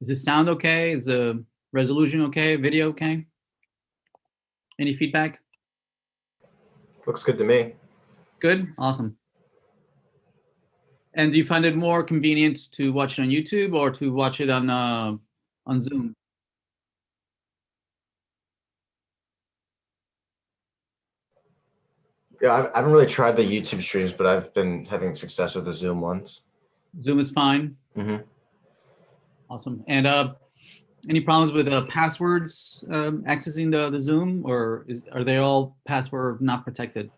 Is the sound okay? Is the resolution okay? Video okay? Any feedback? Looks good to me. Good, awesome. And do you find it more convenient to watch it on YouTube or to watch it on Zoom? Yeah, I haven't really tried the YouTube streams, but I've been having success with the Zoom ones. Zoom is fine. Mm-hmm. Awesome. And any problems with passwords accessing the Zoom, or are they all password not protected?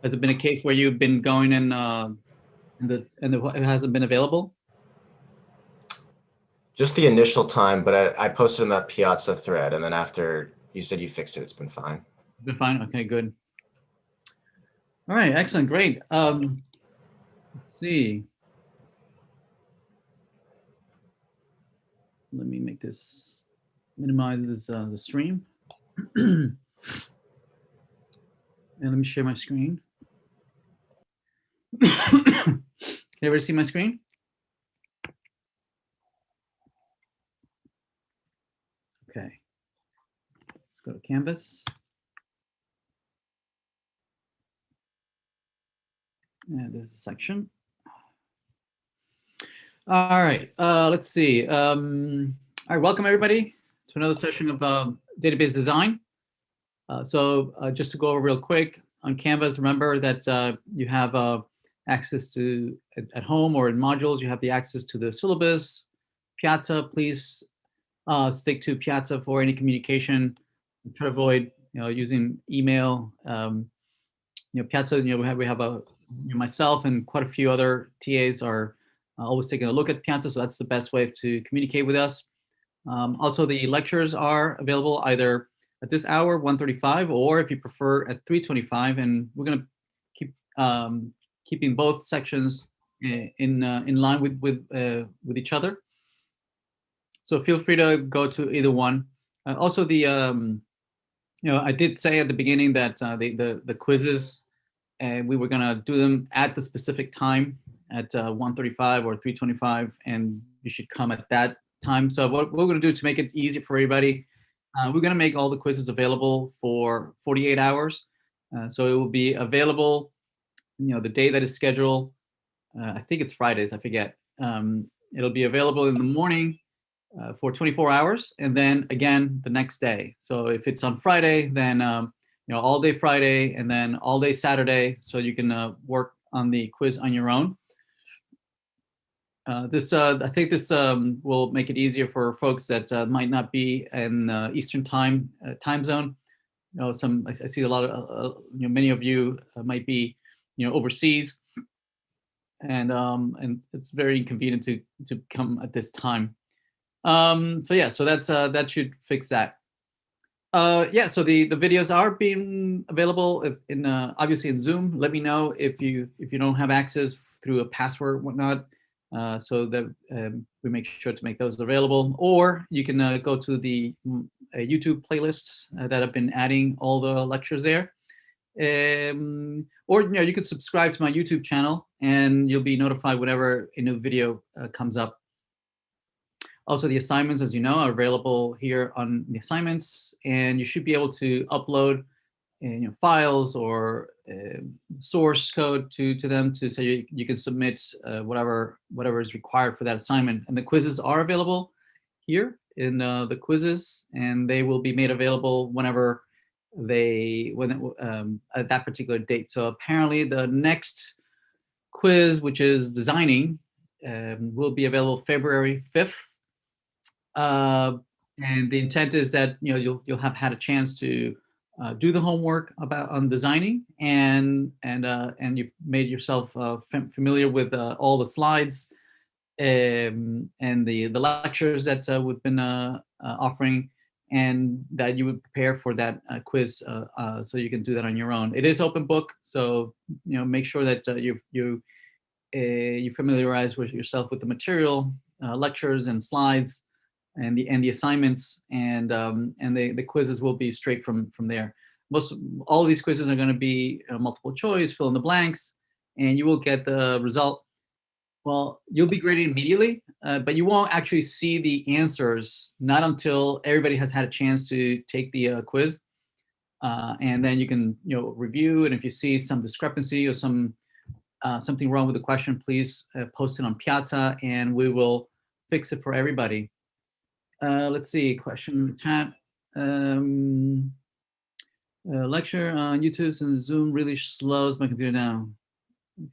Has it been a case where you've been going and it hasn't been available? Just the initial time, but I posted in that Piazza thread, and then after you said you fixed it, it's been fine. Been fine. Okay, good. All right, excellent, great. Let's see. Let me make this minimize this the stream, and let me share my screen. Can everybody see my screen? Okay. Let's go to Canvas. And there's a section. All right, let's see. All right, welcome everybody to another session of database design. So just to go over real quick, on Canvas, remember that you have access to, at home or in modules, you have the access to the syllabus. Piazza, please stick to Piazza for any communication. Try to avoid using email. Piazza, we have myself and quite a few other TAs are always taking a look at Piazza, so that's the best way to communicate with us. Also, the lectures are available either at this hour, 1:35, or if you prefer at 3:25, and we're going to keep keeping both sections in line with each other. So feel free to go to either one. Also, I did say at the beginning that the quizzes, we were going to do them at the specific time at 1:35 or 3:25, and you should come at that time. So what we're going to do to make it easy for everybody, we're going to make all the quizzes available for 48 hours. So it will be available, the day that is scheduled. I think it's Fridays, I forget. It'll be available in the morning for 24 hours, and then again the next day. So if it's on Friday, then all day Friday, and then all day Saturday, so you can work on the quiz on your own. I think this will make it easier for folks that might not be in Eastern time zone. I see a lot of many of you might be overseas, and it's very inconvenient to come at this time. So yeah, so that should fix that. Yeah, so the videos are being available in obviously in Zoom. Let me know if you don't have access through a password or whatnot, so that we make sure to make those available. Or you can go to the YouTube playlists that have been adding all the lectures there. Or you could subscribe to my YouTube channel and you'll be notified whenever a new video comes up. Also, the assignments, as you know, are available here on the assignments, and you should be able to upload files or source code to them so you can submit whatever is required for that assignment. And the quizzes are available here in the quizzes, and they will be made available whenever at that particular date. So apparently the next quiz, which is designing, will be available February 5th. And the intent is that you'll have had a chance to do the homework on designing, and you've made yourself familiar with all the slides and the lectures that we've been offering, and that you would prepare for that quiz so you can do that on your own. It is open book, so make sure that you familiarize yourself with the material, lectures and slides, and the assignments, and the quizzes will be straight from there. All of these quizzes are going to be multiple choice, fill in the blanks, and you will get the result Well, you'll be graded immediately, but you won't actually see the answers not until everybody has had a chance to take the quiz. And then you can, review. And if you see some discrepancy or something wrong with the question, please post it on Piazza, and we will fix it for everybody. Let's see, question in the chat. Lecture on YouTube and Zoom really slows my computer down.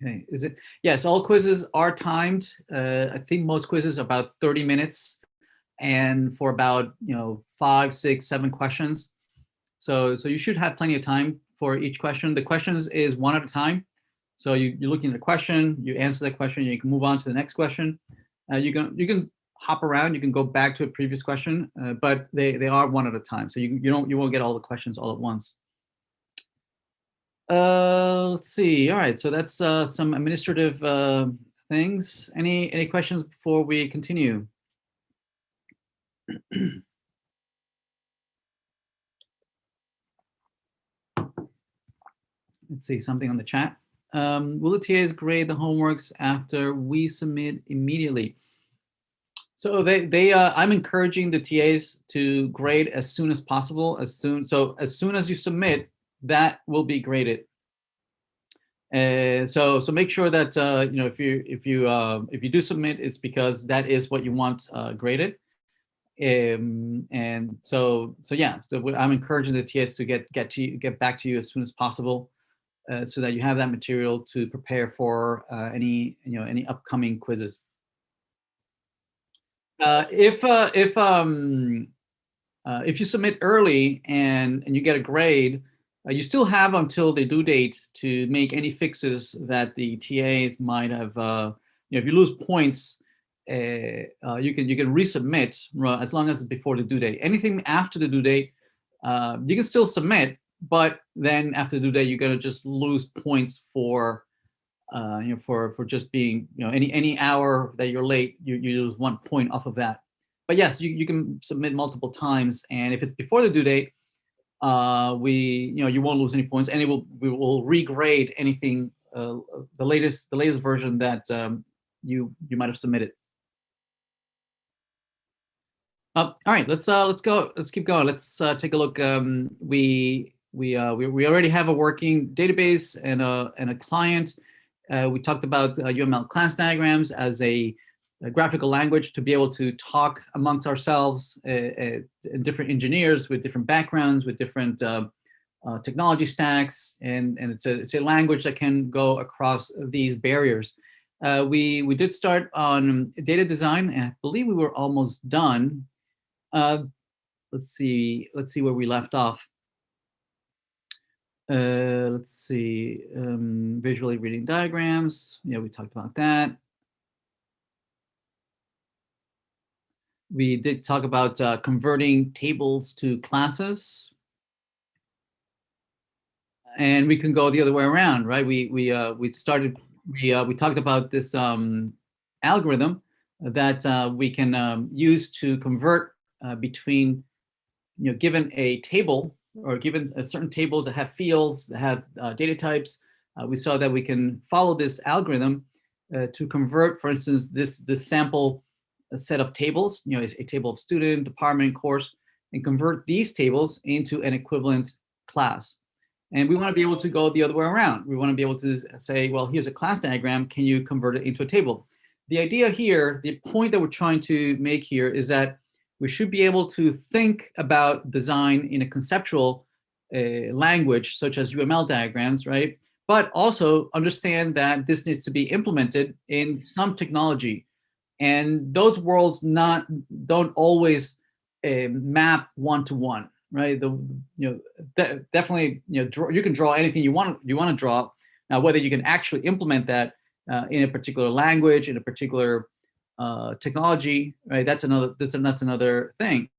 Okay, is it? Yes, all quizzes are timed. I think most quizzes are about 30 minutes, and for about 5, 6, 7 questions. So you should have plenty of time for each question. The questions is one at a time. So you're looking at a question, you answer that question, you can move on to the next question. You can hop around, you can go back to a previous question, but they are one at a time. So you won't get all the questions all at once. Let's see. All right, so that's some administrative things. Any questions before we continue? Let's see, something on the chat. Will the TAs grade the homeworks after we submit immediately? So I'm encouraging the TAs to grade as soon as possible. As soon as you submit, that will be graded. So make sure that if you do submit, it's because that is what you want graded. And so yeah, so I'm encouraging the TAs to get back to you as soon as possible, so that you have that material to prepare for any upcoming quizzes. If you submit early and you get a grade, you still have until the due date to make any fixes that the TAs might have. If you lose points, you can resubmit as long as it's before the due date. Anything after the due date, you can still submit, but then after the due date, you're gonna just lose points for for just being any hour that you're late, you lose 1 point off of that. But yes, you can submit multiple times, and if it's before the due date, you won't lose any points, and we will regrade anything the latest version that you might have submitted. All right, let's go. Let's keep going. Let's take a look. We already have a working database and a client. We talked about UML class diagrams as a graphical language to be able to talk amongst ourselves, different engineers with different backgrounds, with different technology stacks, and it's a language that can go across these barriers. We did start on data design, and I believe we were almost done. Let's see where we left off. Let's see, visually reading diagrams. Yeah, we talked about that. We did talk about converting tables to classes. And we can go the other way around, right? We talked about this algorithm that we can use to convert between, given a table or given certain tables that have fields, that have data types. We saw that we can follow this algorithm to convert, for instance, this sample set of tables, a table of student, department, course, and convert these tables into an equivalent class. And we want to be able to go the other way around. We want to be able to say, well, here's a class diagram. Can you convert it into a table? The idea here, the point that we're trying to make here is that we should be able to think about design in a conceptual language, such as UML diagrams, right? But also understand that this needs to be implemented in some technology. And those worlds don't always map one-to-one, right? Definitely, you can draw anything you want to draw. Now, whether you can actually implement that in a particular language, in a particular technology, right? That's another thing.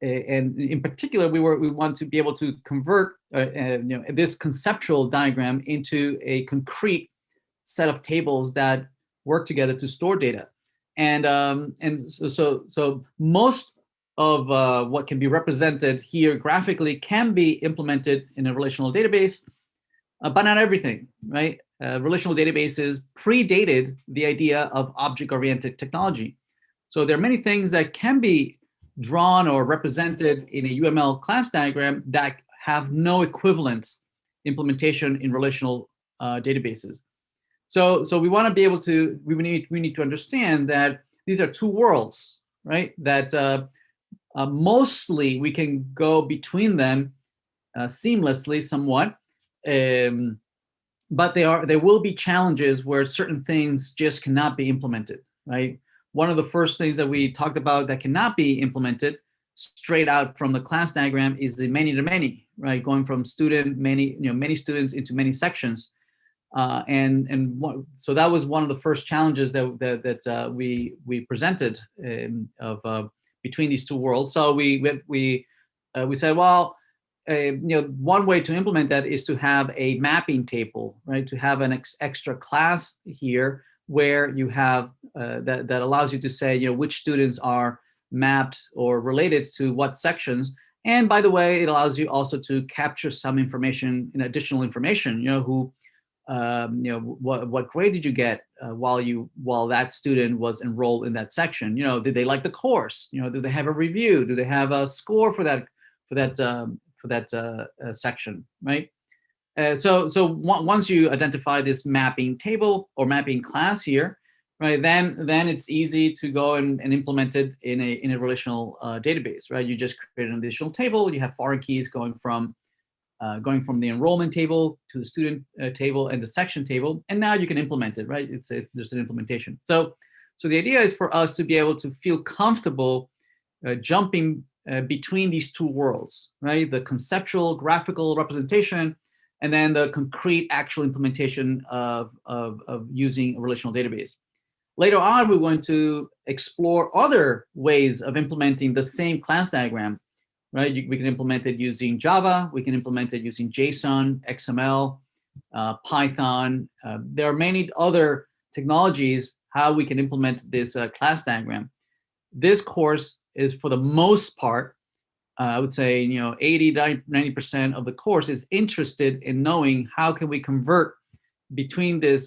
And in particular, we want to be able to convert this conceptual diagram into a concrete set of tables that work together to store data. And so most of what can be represented here graphically can be implemented in a relational database, but not everything, right? relational databases predated the idea of object-oriented technology. So there are many things that can be drawn or represented in a UML class diagram that have no equivalent implementation in relational databases. So we want to be able to, we need to understand that these are two worlds, right? That mostly we can go between them seamlessly somewhat. But there will be challenges where certain things just cannot be implemented, right? One of the first things that we talked about that cannot be implemented straight out from the class diagram is the many-to-many, right? Going from many students into many sections. So that was one of the first challenges that we presented between these two worlds. So we said, well, one way to implement that is to have a mapping table, right? To have an extra class here where you have that allows you to say, which students are mapped or related to what sections. And by the way, it allows you also to capture some information, additional information, who, what grade did you get while that student was enrolled in that section? Did they like the course? Do they have a review? Do they have a score for that section, right? So once you identify this mapping table or mapping class here, right, then it's easy to go and implement it in a relational database, right? You just create an additional table. You have foreign keys going from the enrollment table to the student table and the section table, and now you can implement it, right? There's an implementation. So the idea is for us to be able to feel comfortable jumping between these two worlds, right? The conceptual graphical representation, and then the concrete actual implementation of using a relational database. Later on, we're going to explore other ways of implementing the same class diagram, right? We can implement it using Java. We can implement it using JSON, XML, Python. There are many other technologies how we can implement this class diagram. This course is, for the most part, I would say, 80, 90% of the course is interested in knowing how can we convert between this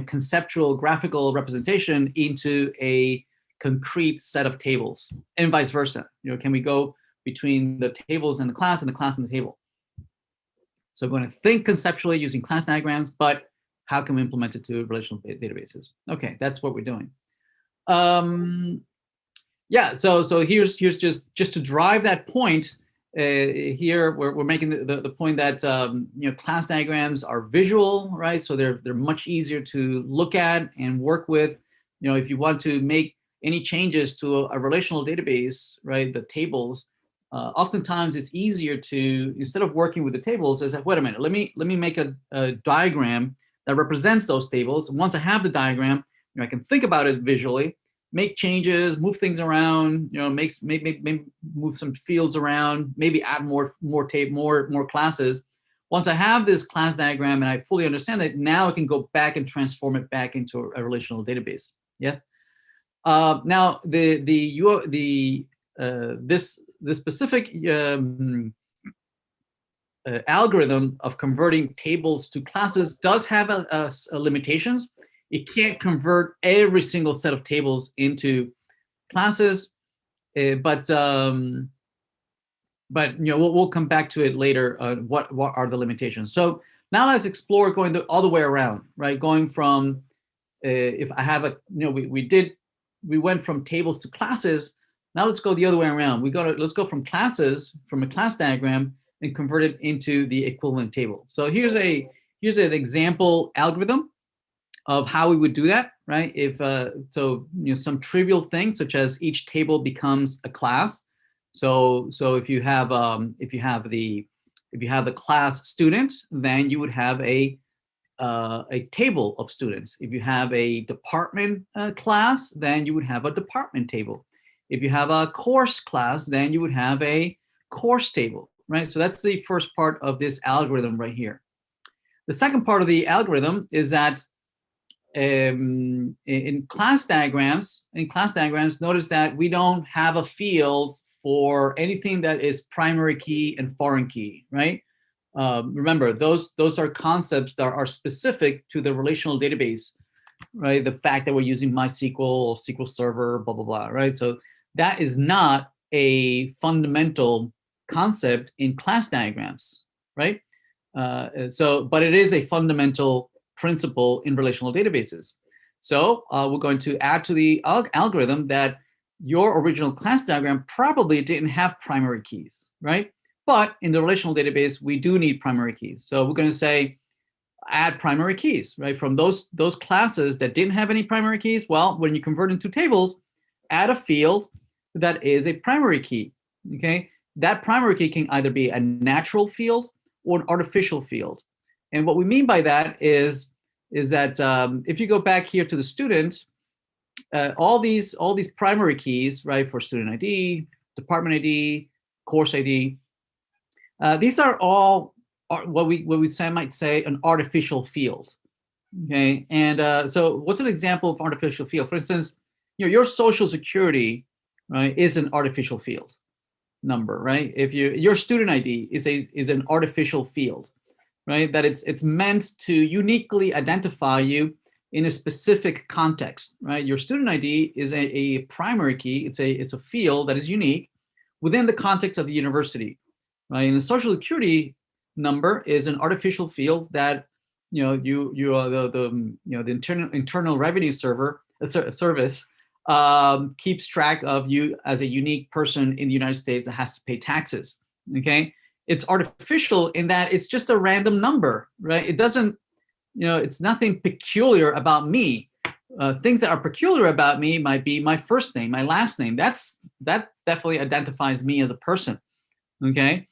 conceptual graphical representation into a concrete set of tables, and vice versa. Can we go between the tables and the class and the table? So we're going to think conceptually using class diagrams, but how can we implement it to relational databases? Okay, that's what we're doing. Yeah, so here's just to drive that point. Here we're making the point that class diagrams are visual, right? So they're much easier to look at and work with. If you want to make any changes to a relational database, right, the tables, oftentimes it's easier to, instead of working with the tables, is that, wait a minute, let me make a diagram that represents those tables. And once I have the diagram, I can think about it visually, make changes, move things around, maybe move some fields around, maybe add more classes. Once I have this class diagram and I fully understand it, now I can go back and transform it back into a relational database. Yes. Now this specific algorithm of converting tables to classes does have limitations. It can't convert every single set of tables into classes, but we'll come back to it later. What are the limitations? So now let's explore going all the way around, right? Going from if I have we went from tables to classes. Now let's go the other way around. Let's go from classes, from a class diagram, and convert it into the equivalent table. So here's an example algorithm of how we would do that, right? If some trivial things such as each table becomes a class. So if you have the class students, then you would have a table of students. If you have a department class, then you would have a department table. If you have a course class, then you would have a course table, right? So that's the first part of this algorithm right here. The second part of the algorithm is that in class diagrams, notice that we don't have a field for anything that is primary key and foreign key, right? Remember, those are concepts that are specific to the relational database, right? The fact that we're using MySQL or SQL Server, blah, blah, blah, right? So that is not a fundamental concept in class diagrams, right? But it is a fundamental principle in relational databases. So we're going to add to the algorithm that your original class diagram probably didn't have primary keys, right? But in the relational database, we do need primary keys. So we're going to say add primary keys, right? From those classes that didn't have any primary keys, well, when you convert into tables, add a field that is a primary key, okay? That primary key can either be a natural field or an artificial field. And what we mean by that is that if you go back here to the student, all these primary keys, right, for student ID, department ID, course ID, these are all what we might say an artificial field. Okay, and so what's an example of artificial field? For instance, your social security, right, is an artificial field number, right? If your student ID is an artificial field, right? That it's meant to uniquely identify you in a specific context, right? Your student ID is a primary key. It's a field that is unique within the context of the university, right? And the social security number is an artificial field that the internal revenue service keeps track of you as a unique person in the United States that has to pay taxes. Okay, it's artificial in that it's just a random number, right? It doesn't, it's nothing peculiar about me. Things that are peculiar about me might be my first name, my last name. That definitely identifies me as a person. Okay,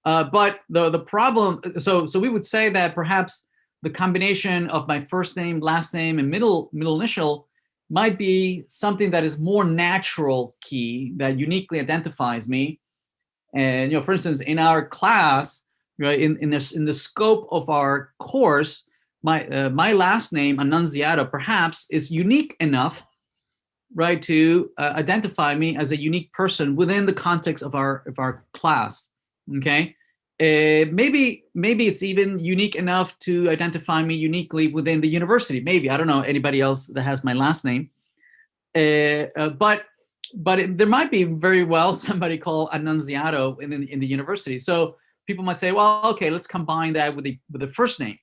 but the problem, so we would say that perhaps the combination of my first name, last name, and middle initial might be something that is more natural key that uniquely identifies me. And for instance, in our class, right, in the scope of our course, my last name, Annunziato, perhaps is unique enough, right, to identify me as a unique person within the context of our class. Okay, maybe it's even unique enough to identify me uniquely within the university. Maybe, I don't know anybody else that has my last name, but there might be very well somebody called Annunziato in the university. So people might say, well, okay, let's combine that with the first name,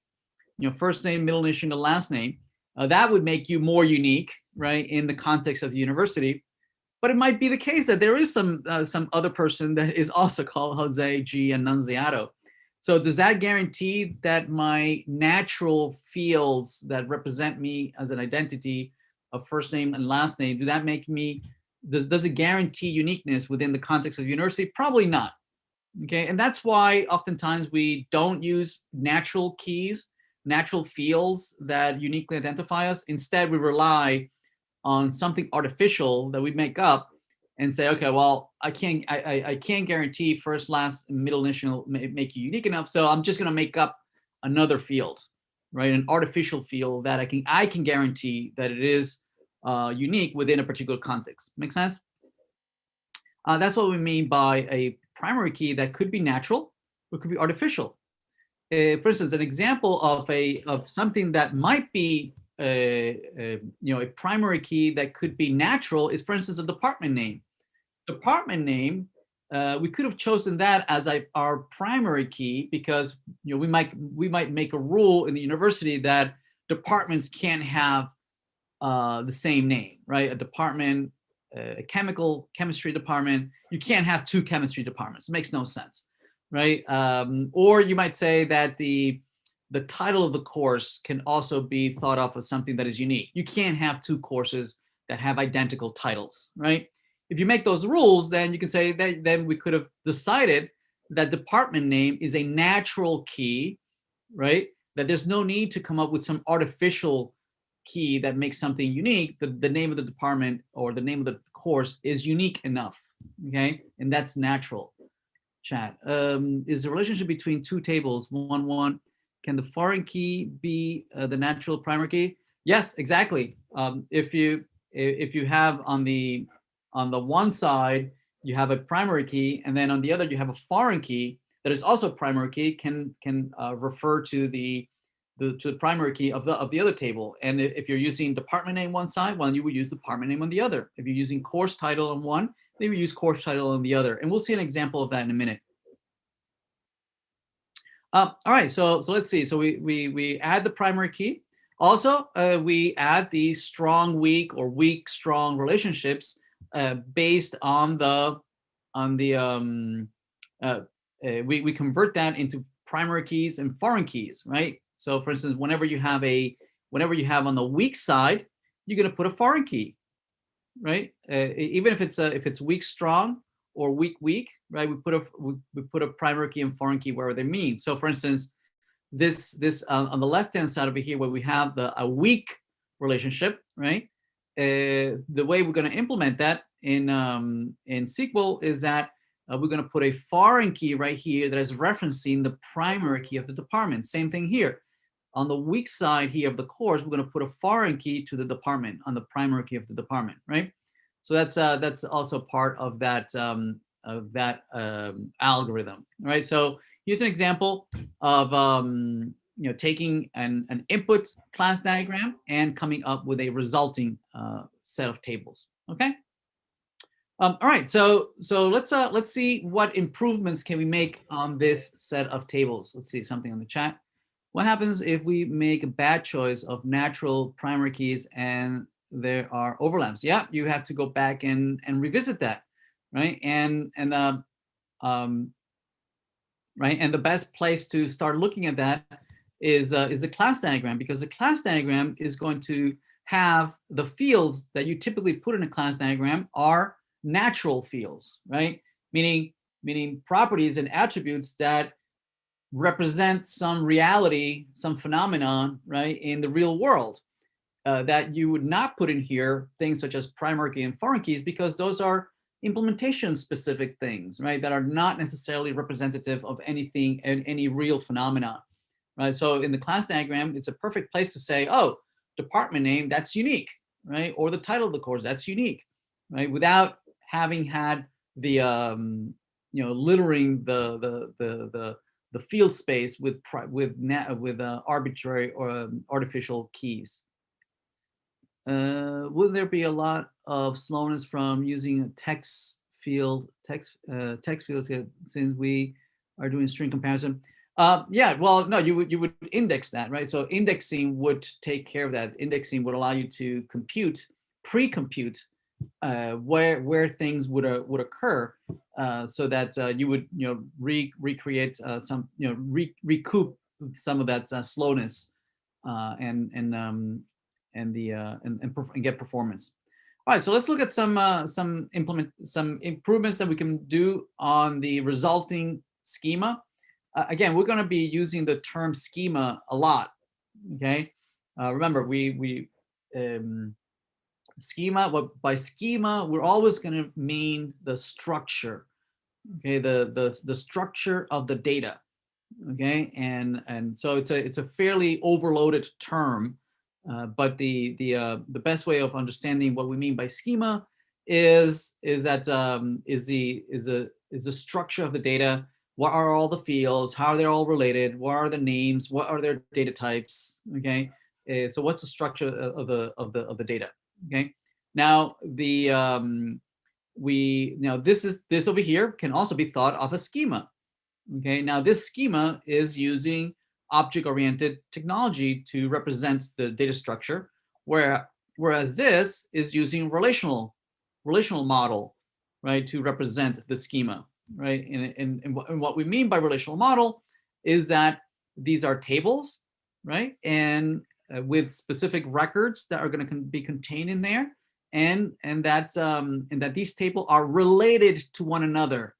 first name, middle initial, and last name. That would make you more unique, right, in the context of the university. But it might be the case that there is some other person that is also called Jose G. Annunziato. So does that guarantee that my natural fields that represent me as an identity of first name and last name, does it guarantee uniqueness within the context of the university? Probably not. Okay, and that's why oftentimes we don't use natural keys, natural fields that uniquely identify us. Instead, we rely on something artificial that we make up and say, okay, well, I can't guarantee first, last, middle initial make you unique enough, so I'm just going to make up another field, right? An artificial field that I can guarantee that it is unique within a particular context. Make sense? That's what we mean by a primary key that could be natural or could be artificial. For instance, an example of something that might be a primary key that could be natural is, for instance, a department name. Department name, we could have chosen that as our primary key because we might make a rule in the university that departments can't have the same name, right? A department, a chemistry department, you can't have two chemistry departments. It makes no sense, right? Or you might say that the title of the course can also be thought of as something that is unique. You can't have two courses that have identical titles, right? If you make those rules, then you can say that then we could have decided that department name is a natural key, right? That there's no need to come up with some artificial key that makes something unique. The name of the department or the name of the course is unique enough, okay? And that's natural. Chat. Is the relationship between two tables, one, can the foreign key be the natural primary key? Yes, exactly. If you have on the one side, you have a primary key, and then on the other, you have a foreign key, that is also a primary key can refer to the primary key of the other table. And if you're using department name one side, well, you would use department name on the other. If you're using course title on one, they would use course title on the other. And we'll see an example of that in a minute. All right, so let's see. So we add the primary key. Also, we add the strong, weak, or weak, strong relationships based on we convert that into primary keys and foreign keys, right? So, for instance, whenever you have on the weak side, you're going to put a foreign key, right? Even if it's weak, strong, or weak, weak, right? We put a primary key and foreign key wherever they mean. So, for instance, this on the left-hand side over here, where we have a weak relationship, right? The way we're going to implement that in SQL is that we're going to put a foreign key right here that is referencing the primary key of the department. Same thing here. On the weak side here of the course, we're going to put a foreign key to the department on the primary key of the department, right? So that's also part of that algorithm, right? So here's an example of taking an input class diagram and coming up with a resulting set of tables. Okay. All right. So let's see what improvements can we make on this set of tables. Let's see something on the chat. What happens if we make a bad choice of natural primary keys and there are overlaps? Yeah, you have to go back and revisit that, right? And the best place to start looking at that is the class diagram, because the class diagram is going to have the fields that you typically put in a class diagram are natural fields, right? Meaning properties and attributes that represent some reality, some phenomenon, right, in the real world. That you would not put in here things such as primary key and foreign keys, because those are implementation specific things, right, that are not necessarily representative of anything and any real phenomena, right? So in the class diagram, it's a perfect place to say, oh, department name, that's unique, right? Or the title of the course, that's unique, right? Without having had the littering the field space with arbitrary or artificial keys. Will there be a lot of slowness from using a text field since we are doing string comparison? Yeah, well, no, you would index that, right? So indexing would take care of that. Indexing would allow you to pre-compute where things would occur, so that you would recreate some recoup some of that slowness and get performance. All right, so let's look at some improvements that we can do on the resulting schema. Again, we're going to be using the term schema a lot. Okay, remember schema. By schema, we're always going to mean the structure. Okay, the structure of the data. Okay, and so it's a fairly overloaded term. But the best way of understanding what we mean by schema is the structure of the data. What are all the fields? How are they all related? What are the names? What are their data types? Okay, so what's the structure of the data? Okay, now this over here can also be thought of a schema. Okay, now this schema is using object-oriented technology to represent the data structure, whereas this is using relational model, right, to represent the schema, right? And what we mean by relational model is that these are tables, right, and with specific records that are going to be contained in there, and that these tables are related to one another,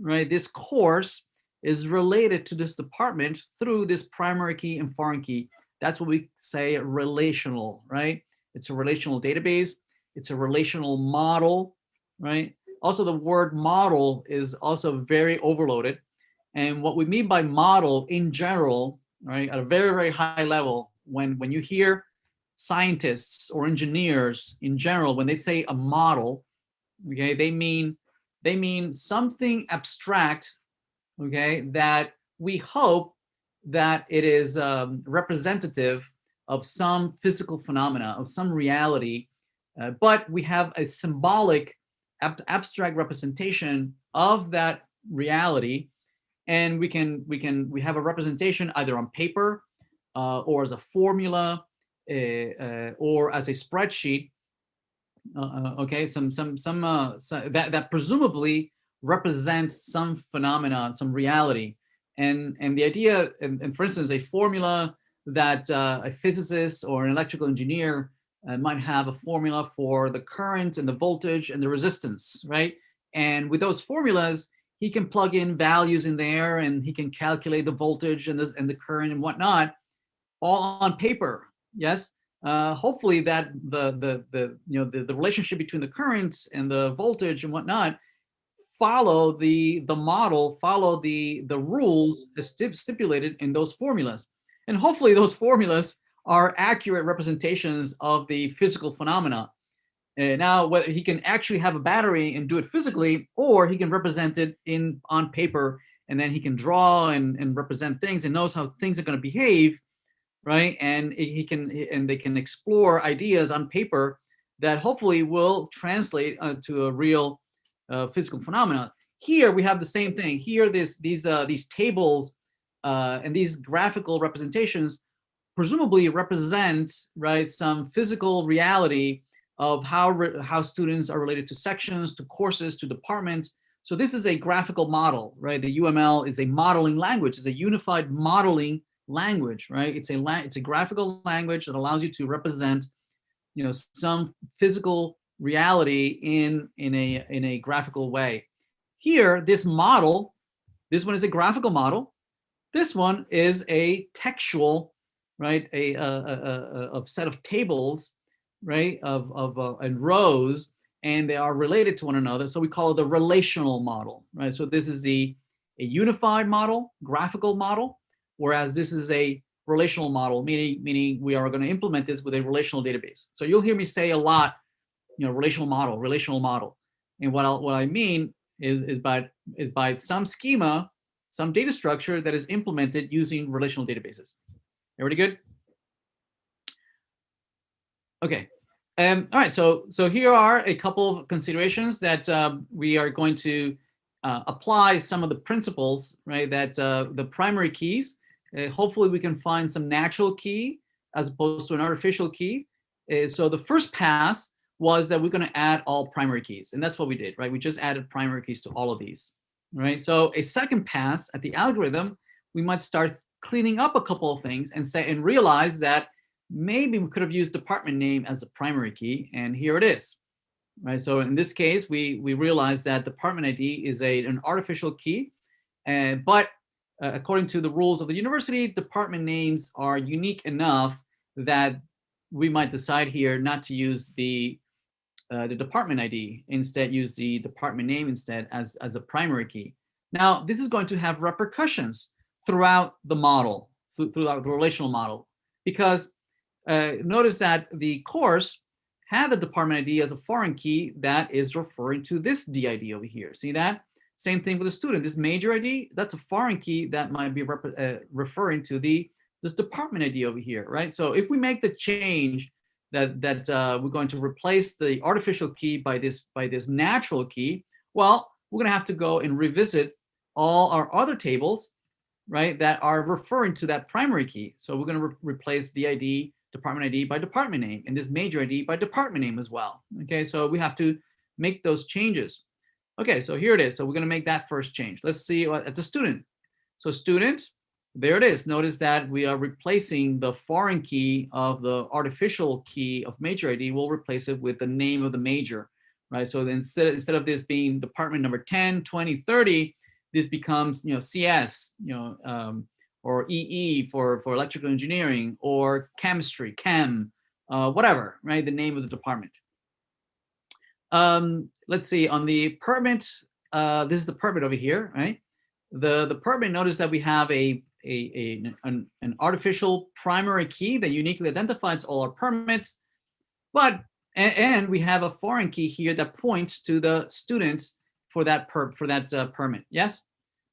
right? This course is related to this department through this primary key and foreign key. That's what we say relational, right? It's a relational database. It's a relational model, right? Also, the word model is also very overloaded. And what we mean by model in general, right, at a very, very high level, when you hear scientists or engineers in general, when they say a model, okay, they mean something abstract okay, that we hope that it is representative of some physical phenomena, of some reality, but we have a symbolic abstract representation of that reality, and we have a representation either on paper or as a formula or as a spreadsheet. Okay, some that presumably represents some phenomena, some reality, and the idea, and for instance, a formula that a physicist or an electrical engineer might have a formula for the current and the voltage and the resistance, right? And with those formulas, he can plug in values in there, and he can calculate the voltage and the current and whatnot, all on paper. Yes. Hopefully that the relationship between the currents and the voltage and whatnot follow the model, follow the rules stipulated in those formulas, and hopefully those formulas are accurate representations of the physical phenomena. Now, whether he can actually have a battery and do it physically, or he can represent it on paper, and then he can draw and represent things and knows how things are going to behave, right? And they can explore ideas on paper that hopefully will translate to a real physical phenomena. Here we have the same thing. Here, these tables and these graphical representations presumably represent, right, some physical reality of how students are related to sections, to courses, to departments. So this is a graphical model, right? The UML is a modeling language. It's a unified modeling language, right? It's a graphical language that allows you to represent, some physical reality in a graphical way. Here, this model, this one is a graphical model. This one is a textual, right? A set of tables, right? And rows, and they are related to one another. So we call it the relational model, right? So this is a unified model, graphical model, whereas this is a relational model, meaning we are going to implement this with a relational database. So you'll hear me say a lot, relational model. And what I mean is by some schema, some data structure that is implemented using relational databases. Everybody good? Okay. All right. So here are a couple of considerations that we are going to apply some of the principles, right? That the primary keys. Hopefully, we can find some natural key as opposed to an artificial key. So the first pass was that we're going to add all primary keys, and that's what we did, right? We just added primary keys to all of these, right? So a second pass at the algorithm, we might start cleaning up a couple of things and realize that maybe we could have used department name as the primary key, and here it is, right? So in this case, we realized that department ID is an artificial key, but according to the rules of the university, department names are unique enough that we might decide here not to use the department ID, instead use the department name instead as a primary key. Now, this is going to have repercussions throughout the model, throughout the relational model, because notice that the course had the department ID as a foreign key that is referring to this DID over here. See that? Same thing with the student. This major ID, that's a foreign key that might be referring to this department ID over here, right? So if we make the change that we're going to replace the artificial key by this natural key, well, we're going to have to go and revisit all our other tables, right, that are referring to that primary key. So we're going to replace DID, department ID, by department name, and this major ID by department name as well. Okay, so we have to make those changes. Okay, so here it is. So we're going to make that first change. Let's see at the student. So student, there it is. Notice that we are replacing the foreign key of the artificial key of major ID. We'll replace it with the name of the major, right? So instead of this being department number 10, 20, 30, this becomes, CS, or EE for electrical engineering, or chemistry, chem, whatever, right? The name of the department. Let's see, on the permit, this is the permit over here, right? The permit, notice that we have an artificial primary key that uniquely identifies all our permits, and we have a foreign key here that points to the student for that permit, yes?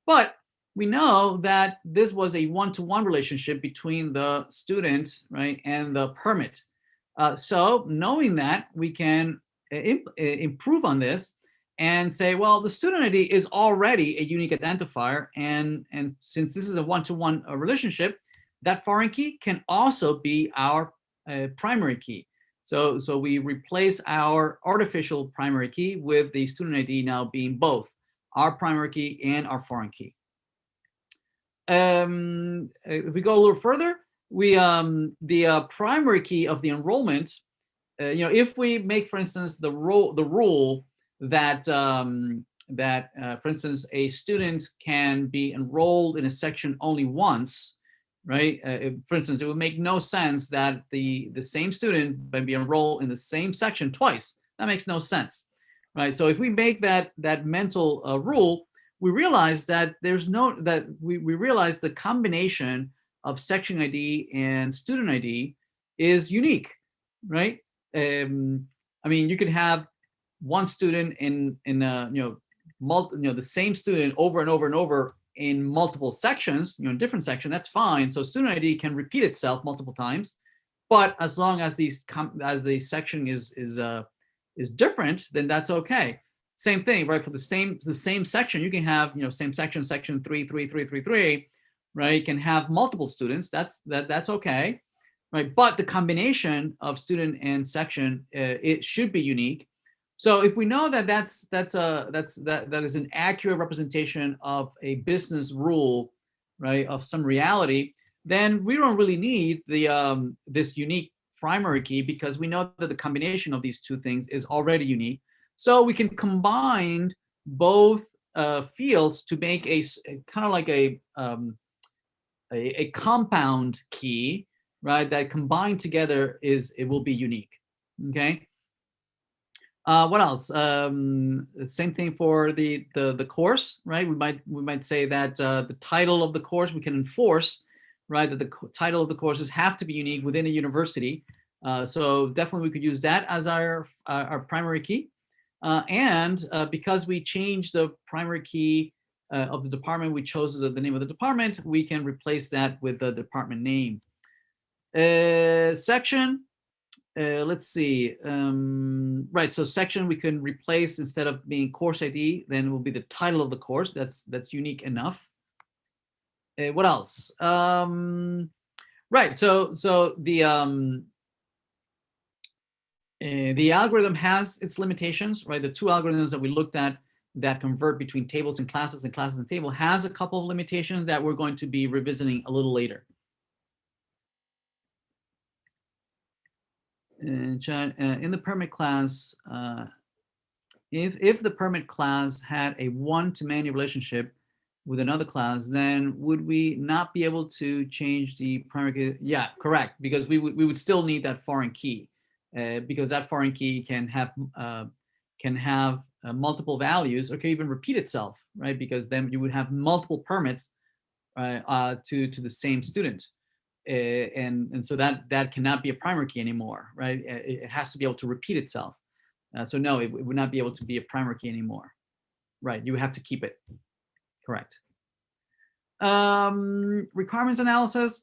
But we know that this was a one-to-one relationship between the student, right, and the permit. So knowing that, we can improve on this and say, well, the student ID is already a unique identifier, and since this is a one-to-one relationship, that foreign key can also be our primary key. So we replace our artificial primary key with the student ID now being both our primary key and our foreign key. If we go a little further, we the primary key of the enrollment, if we make, for instance, the rule that for instance, a student can be enrolled in a section only once, right? For instance, it would make no sense that the same student may be enrolled in the same section twice. That makes no sense, right? So if we make that mental rule, we realize that we realize the combination of section ID and student ID is unique, right? I mean, you could have one student in the same student over and over and over in multiple sections, in different sections. That's fine. So student ID can repeat itself multiple times, but as long as the section is different, then that's okay. Same thing, right? For the same section, you can have same section 33333, right? You can have multiple students. That's okay, right? But the combination of student and section, it should be unique. So if we know that that is an accurate representation of a business rule, right, of some reality, then we don't really need the this unique primary key, because we know that the combination of these two things is already unique. So we can combine both fields to make a kind of like a compound key, right? That combined together it will be unique. Okay. What else? Same thing for the course, right? We might say that the title of the course we can enforce, right? That the title of the courses have to be unique within a university. So definitely we could use that as our primary key. And because we changed the primary key of the department, we chose the name of the department, we can replace that with the department name. Section. Let's see. Right, so section we can replace, instead of being course ID, then it will be the title of the course. That's unique enough. What else? Right, so the algorithm has its limitations, right? The two algorithms that we looked at that convert between tables and classes and table has a couple of limitations that we're going to be revisiting a little later. In the permit class, if the permit class had a one-to-many relationship with another class, then would we not be able to change the primary key? Yeah, correct, because we would still need that foreign key, because that foreign key can have multiple values, or can even repeat itself, right? Because then you would have multiple permits to the same student. And so that cannot be a primary key anymore, right? It has to be able to repeat itself. So no, it would not be able to be a primary key anymore, right? You would have to keep it. Correct. Requirements analysis.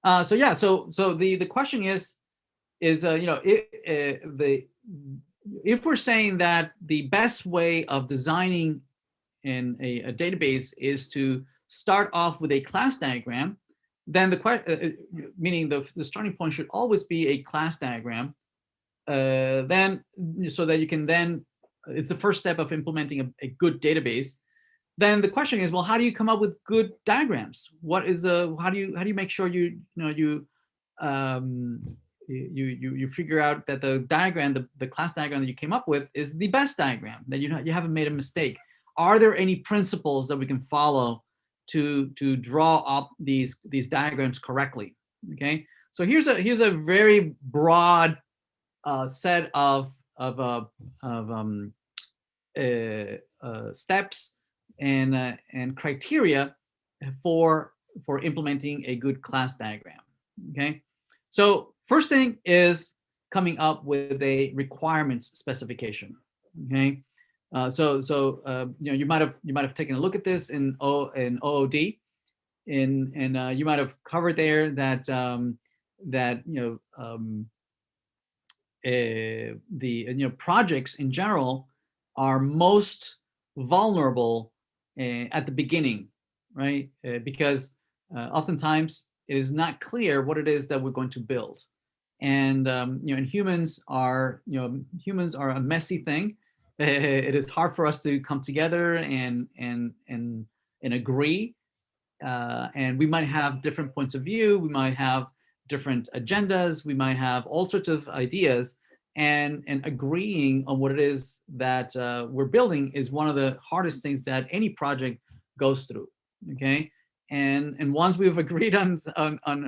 So yeah, so the question is if we're saying that the best way of designing in a database is to start off with a class diagram, then meaning the starting point should always be a class diagram. Then, so that you can then, it's the first step of implementing a good database. Then the question is, well, how do you come up with good diagrams? How do you make sure you figure out that the diagram, the class diagram that you came up with, is the best diagram, that you haven't made a mistake? Are there any principles that we can follow to draw up these diagrams correctly? Okay, so here's a very broad set of steps and criteria for implementing a good class diagram. Okay, so first thing is coming up with a requirements specification. Okay, You might have taken a look at this in OOD, and you might have covered there that the projects in general are most vulnerable at the beginning, right? Because oftentimes it is not clear what it is that we're going to build, and and humans are a messy thing. It is hard for us to come together and agree, and we might have different points of view, we might have different agendas, we might have all sorts of ideas, and agreeing on what it is that we're building is one of the hardest things that any project goes through. Okay, and once we've agreed on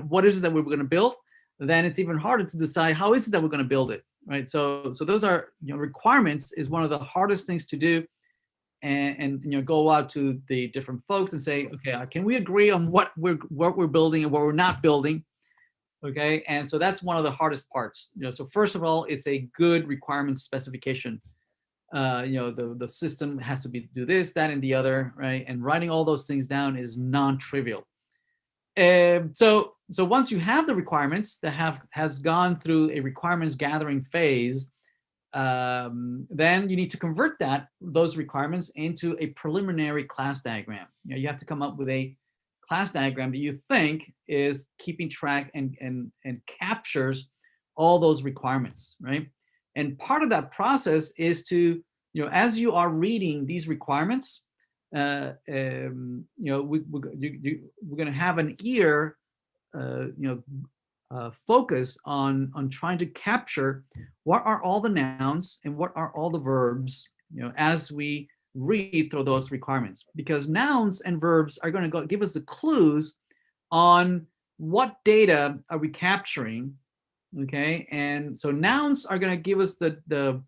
what it is that we're going to build, then it's even harder to decide how is it that we're going to build it, right? So those are, requirements is one of the hardest things to do, and go out to the different folks and say, okay, can we agree on what we're building and what we're not building? Okay, and so that's one of the hardest parts. So first of all, it's a good requirements specification. The system has to do this, that, and the other, right? And writing all those things down is non-trivial. So once you have the requirements that has gone through a requirements gathering phase, then you need to convert those requirements into a preliminary class diagram. You have to come up with a class diagram that you think is keeping track and captures all those requirements, right? And part of that process is to, as you are reading these requirements, we're going to have an ear, focus on trying to capture what are all the nouns and what are all the verbs, as we read through those requirements, because nouns and verbs are going to give us the clues on what data are we capturing. Okay, and so nouns are going to give us a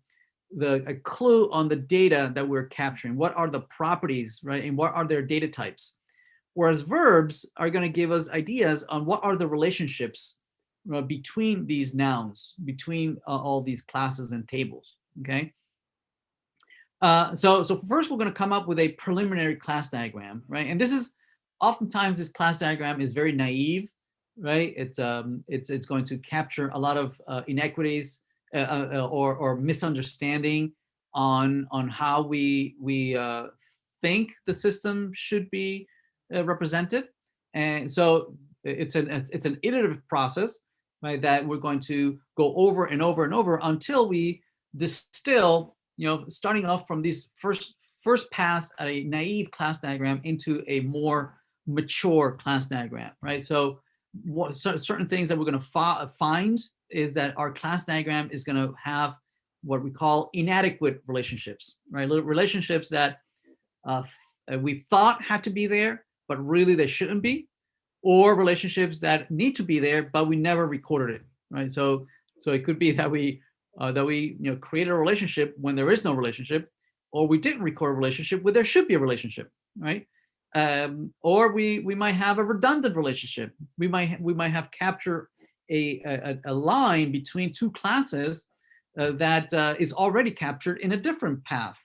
clue on the data that we're capturing. What are the properties, right? And what are their data types? Whereas verbs are going to give us ideas on what are the relationships between these nouns, between all these classes and tables. Okay. So first we're going to come up with a preliminary class diagram, right? And oftentimes this class diagram is very naive, right? It's going to capture a lot of inequities or misunderstanding on how we think the system should be represented. And so it's an iterative process, right? That we're going to go over and over and over until we distill, starting off from these first pass at a naive class diagram into a more mature class diagram, right? So certain things that we're going to find is that our class diagram is going to have what we call inadequate relationships, right? Relationships that we thought had to be there, but really they shouldn't be, or relationships that need to be there, but we never recorded it, right? So it could be that we created a relationship when there is no relationship, or we didn't record a relationship where there should be a relationship, right? Or we might have a redundant relationship. We might have captured a line between two classes that is already captured in a different path,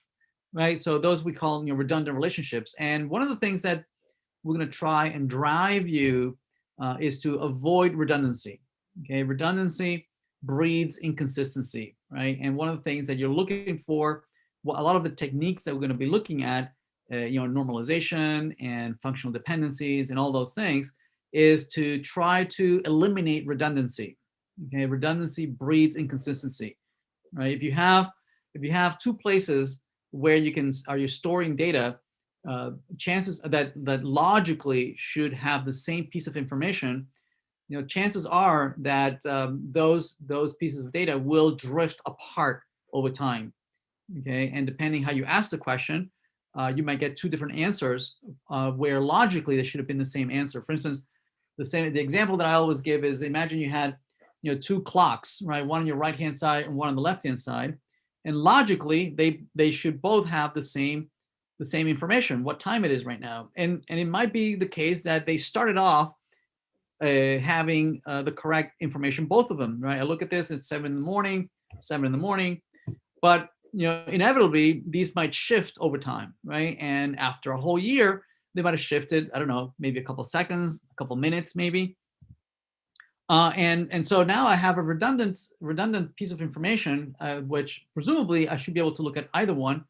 right? So those we call redundant relationships. And one of the things that we're going to try and drive you is to avoid redundancy. Okay, redundancy breeds inconsistency, right? And one of the things that you're looking for, a lot of the techniques that we're going to be looking at, normalization and functional dependencies and all those things, is to try to eliminate redundancy. Okay, redundancy breeds inconsistency, right? If you have two places where you're storing data, chances that logically should have the same piece of information, chances are that those pieces of data will drift apart over time. Okay, and depending how you ask the question, you might get two different answers where logically they should have been the same answer. For instance, the example that I always give is, imagine you had two clocks, right? One on your right hand side and one on the left hand side, and logically they should both have the same information, what time it is right now. And it might be the case that they started off having the correct information, both of them, right? I look at this, it's 7 in the morning, but inevitably these might shift over time, right? And after a whole year, they might have shifted, I don't know, maybe a couple seconds, a couple minutes, maybe. And so now I have a redundant piece of information, which presumably I should be able to look at either one,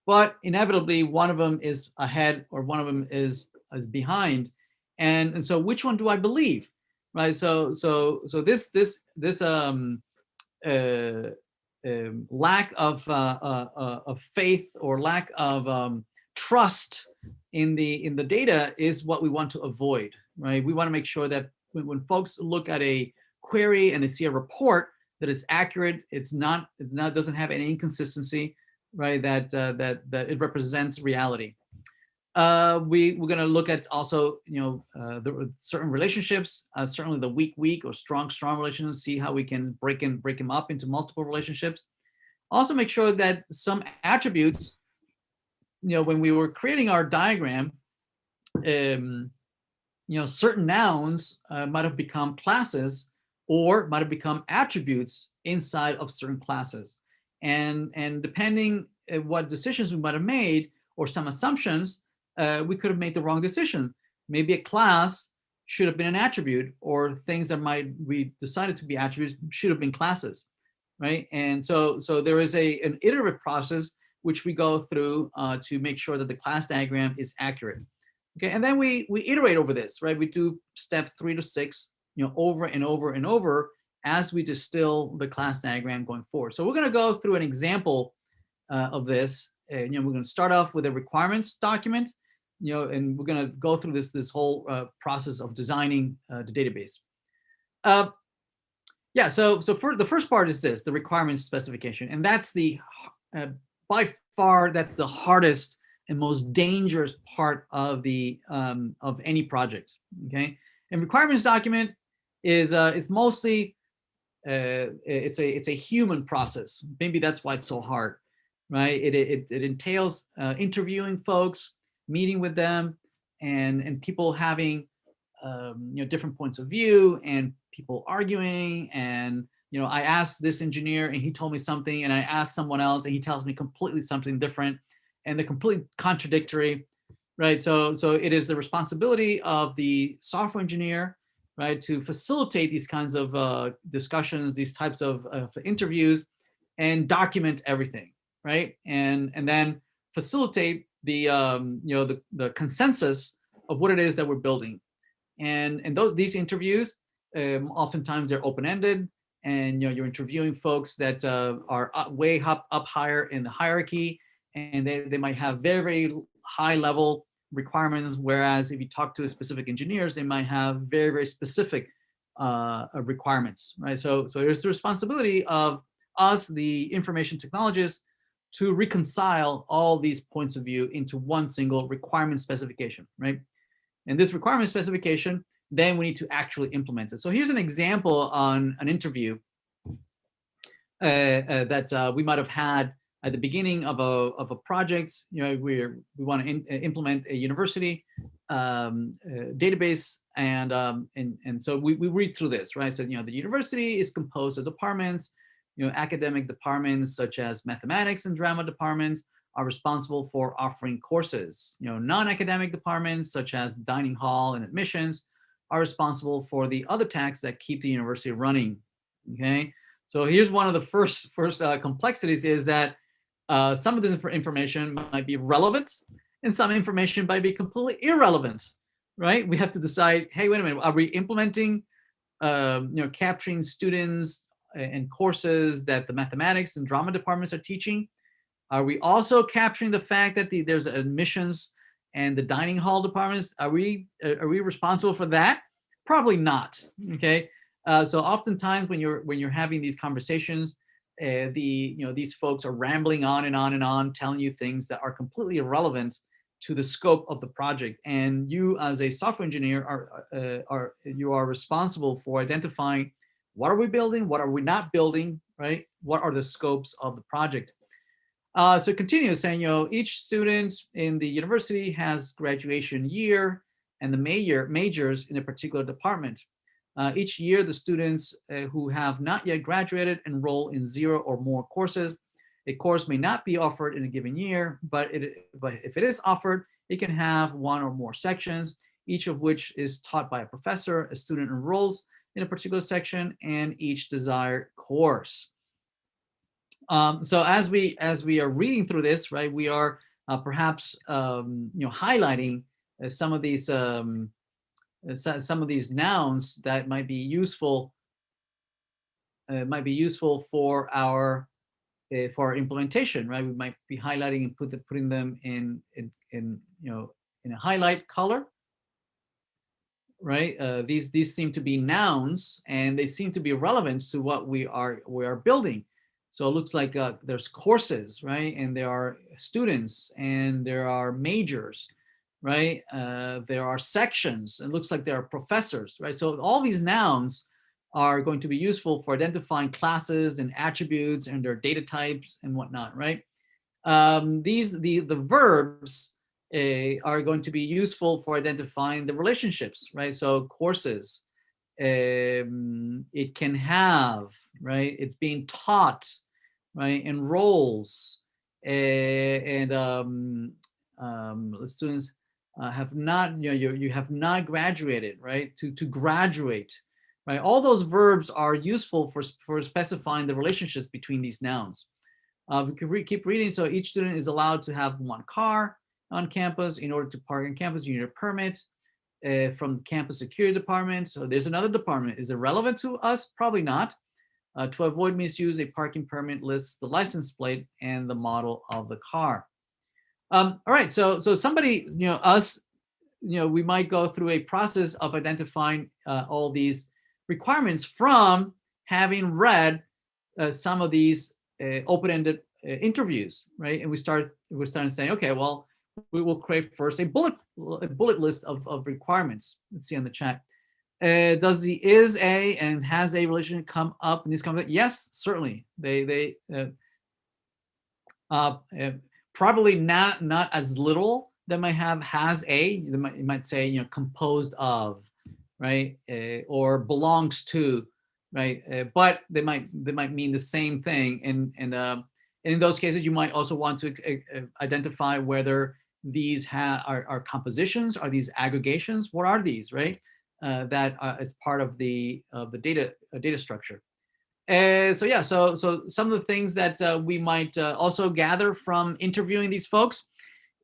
but inevitably one of them is ahead or one of them is behind, and so which one do I believe, right? So this lack of faith or lack of trust in the data is what we want to avoid, right? We want to make sure that when folks look at a query and they see a report, that it's accurate, it's not doesn't have any inconsistency, right? That it represents reality. We're going to look at also, the certain relationships, certainly the weak or strong relationships, see how we can break them up into multiple relationships. Also make sure that some attributes, when we were creating our diagram, certain nouns might have become classes or might have become attributes inside of certain classes. And depending what decisions we might have made or some assumptions, we could have made the wrong decision. Maybe a class should have been an attribute, or things that we decided to be attributes should have been classes, right? And so there is an iterative process which we go through to make sure that the class diagram is accurate. Okay, and then we iterate over this, right? We do step 3 to 6, over and over and over as we distill the class diagram going forward. So we're going to go through an example of this. We're going to start off with a requirements document, and we're going to go through this whole process of designing the database. Yeah, so for the first part is the requirements specification, and that's by far that's the hardest and most dangerous part of any project. Okay, and requirements document is mostly it's a human process. Maybe that's why it's so hard, right? It entails interviewing folks, meeting with them, and people having different points of view, and people arguing, and I asked this engineer and he told me something, and I asked someone else and he tells me completely something different, and they're completely contradictory, right? So it is the responsibility of the software engineer, right, to facilitate these kinds of discussions, these types of interviews, and document everything, right? And then facilitate the the consensus of what it is that we're building. And these interviews, oftentimes they're open-ended, and you're interviewing folks that are way up higher in the hierarchy, and they might have very, very high level requirements, whereas if you talk to specific engineers, they might have very, very specific requirements, right? So it's the responsibility of us, the information technologists, to reconcile all these points of view into one single requirement specification, right? And this requirement specification, then we need to actually implement it. So here's an example on an interview that we might have had at the beginning of a project. We want to implement a university database, and so we read through this, right? So the university is composed of departments. Academic departments such as mathematics and drama departments are responsible for offering courses. Non-academic departments such as dining hall and admissions are responsible for the other tasks that keep the university running. Okay, so here's one of the first complexities is that some of this information might be relevant, and some information might be completely irrelevant, right? We have to decide, hey, wait a minute, are we implementing, capturing students and courses that the mathematics and drama departments are teaching? Are we also capturing the fact that there's admissions and the dining hall departments? Are we responsible for that? Probably not. Okay, so oftentimes when you're having these conversations, these folks are rambling on and on and on, telling you things that are completely irrelevant to the scope of the project, and you as a software engineer are responsible for identifying what are we building, what are we not building, right? What are the scopes of the project? So it continues saying, each student in the university has graduation year and the majors in a particular department. Each year, the students who have not yet graduated enroll in 0 or more courses. A course may not be offered in a given year, but if it is offered, it can have one or more sections, each of which is taught by a professor. A student enrolls in a particular section and each desired course. So as we are reading through this, right, we are perhaps highlighting some of these nouns that might be useful for our implementation, right? We might be highlighting and putting them in a highlight color, right? These seem to be nouns, and they seem to be relevant to what we are building. So it looks like there's courses, right? And there are students, and there are majors, right? There are sections. It looks like there are professors, right? So all these nouns are going to be useful for identifying classes and attributes and their data types and whatnot, right? The verbs are going to be useful for identifying the relationships, right? So courses, it can have, right? It's being taught, right? Enrolls, and the students have not, you have not graduated, right? To graduate, right? All those verbs are useful for specifying the relationships between these nouns. We can keep reading. So each student is allowed to have one car on campus. In order to park on campus, you need a permit from the campus security department. So there's another department. Is it relevant to us? Probably not. To avoid misuse, a parking permit lists the license plate and the model of the car. All right, so somebody, us, we might go through a process of identifying all these requirements from having read some of these open-ended interviews, right? And we're starting saying, okay, well, we will create first a bullet list of requirements. Let's see on the chat. Does the is a and has a relationship come up in these comments? Yes, certainly. They probably not as little. They might have has a. You might say composed of, right, or belongs to, right. But they might mean the same thing. And in those cases, you might also want to identify whether these are compositions, are these aggregations, what are these, right? That is part of the data structure. So yeah, so some of the things that we might also gather from interviewing these folks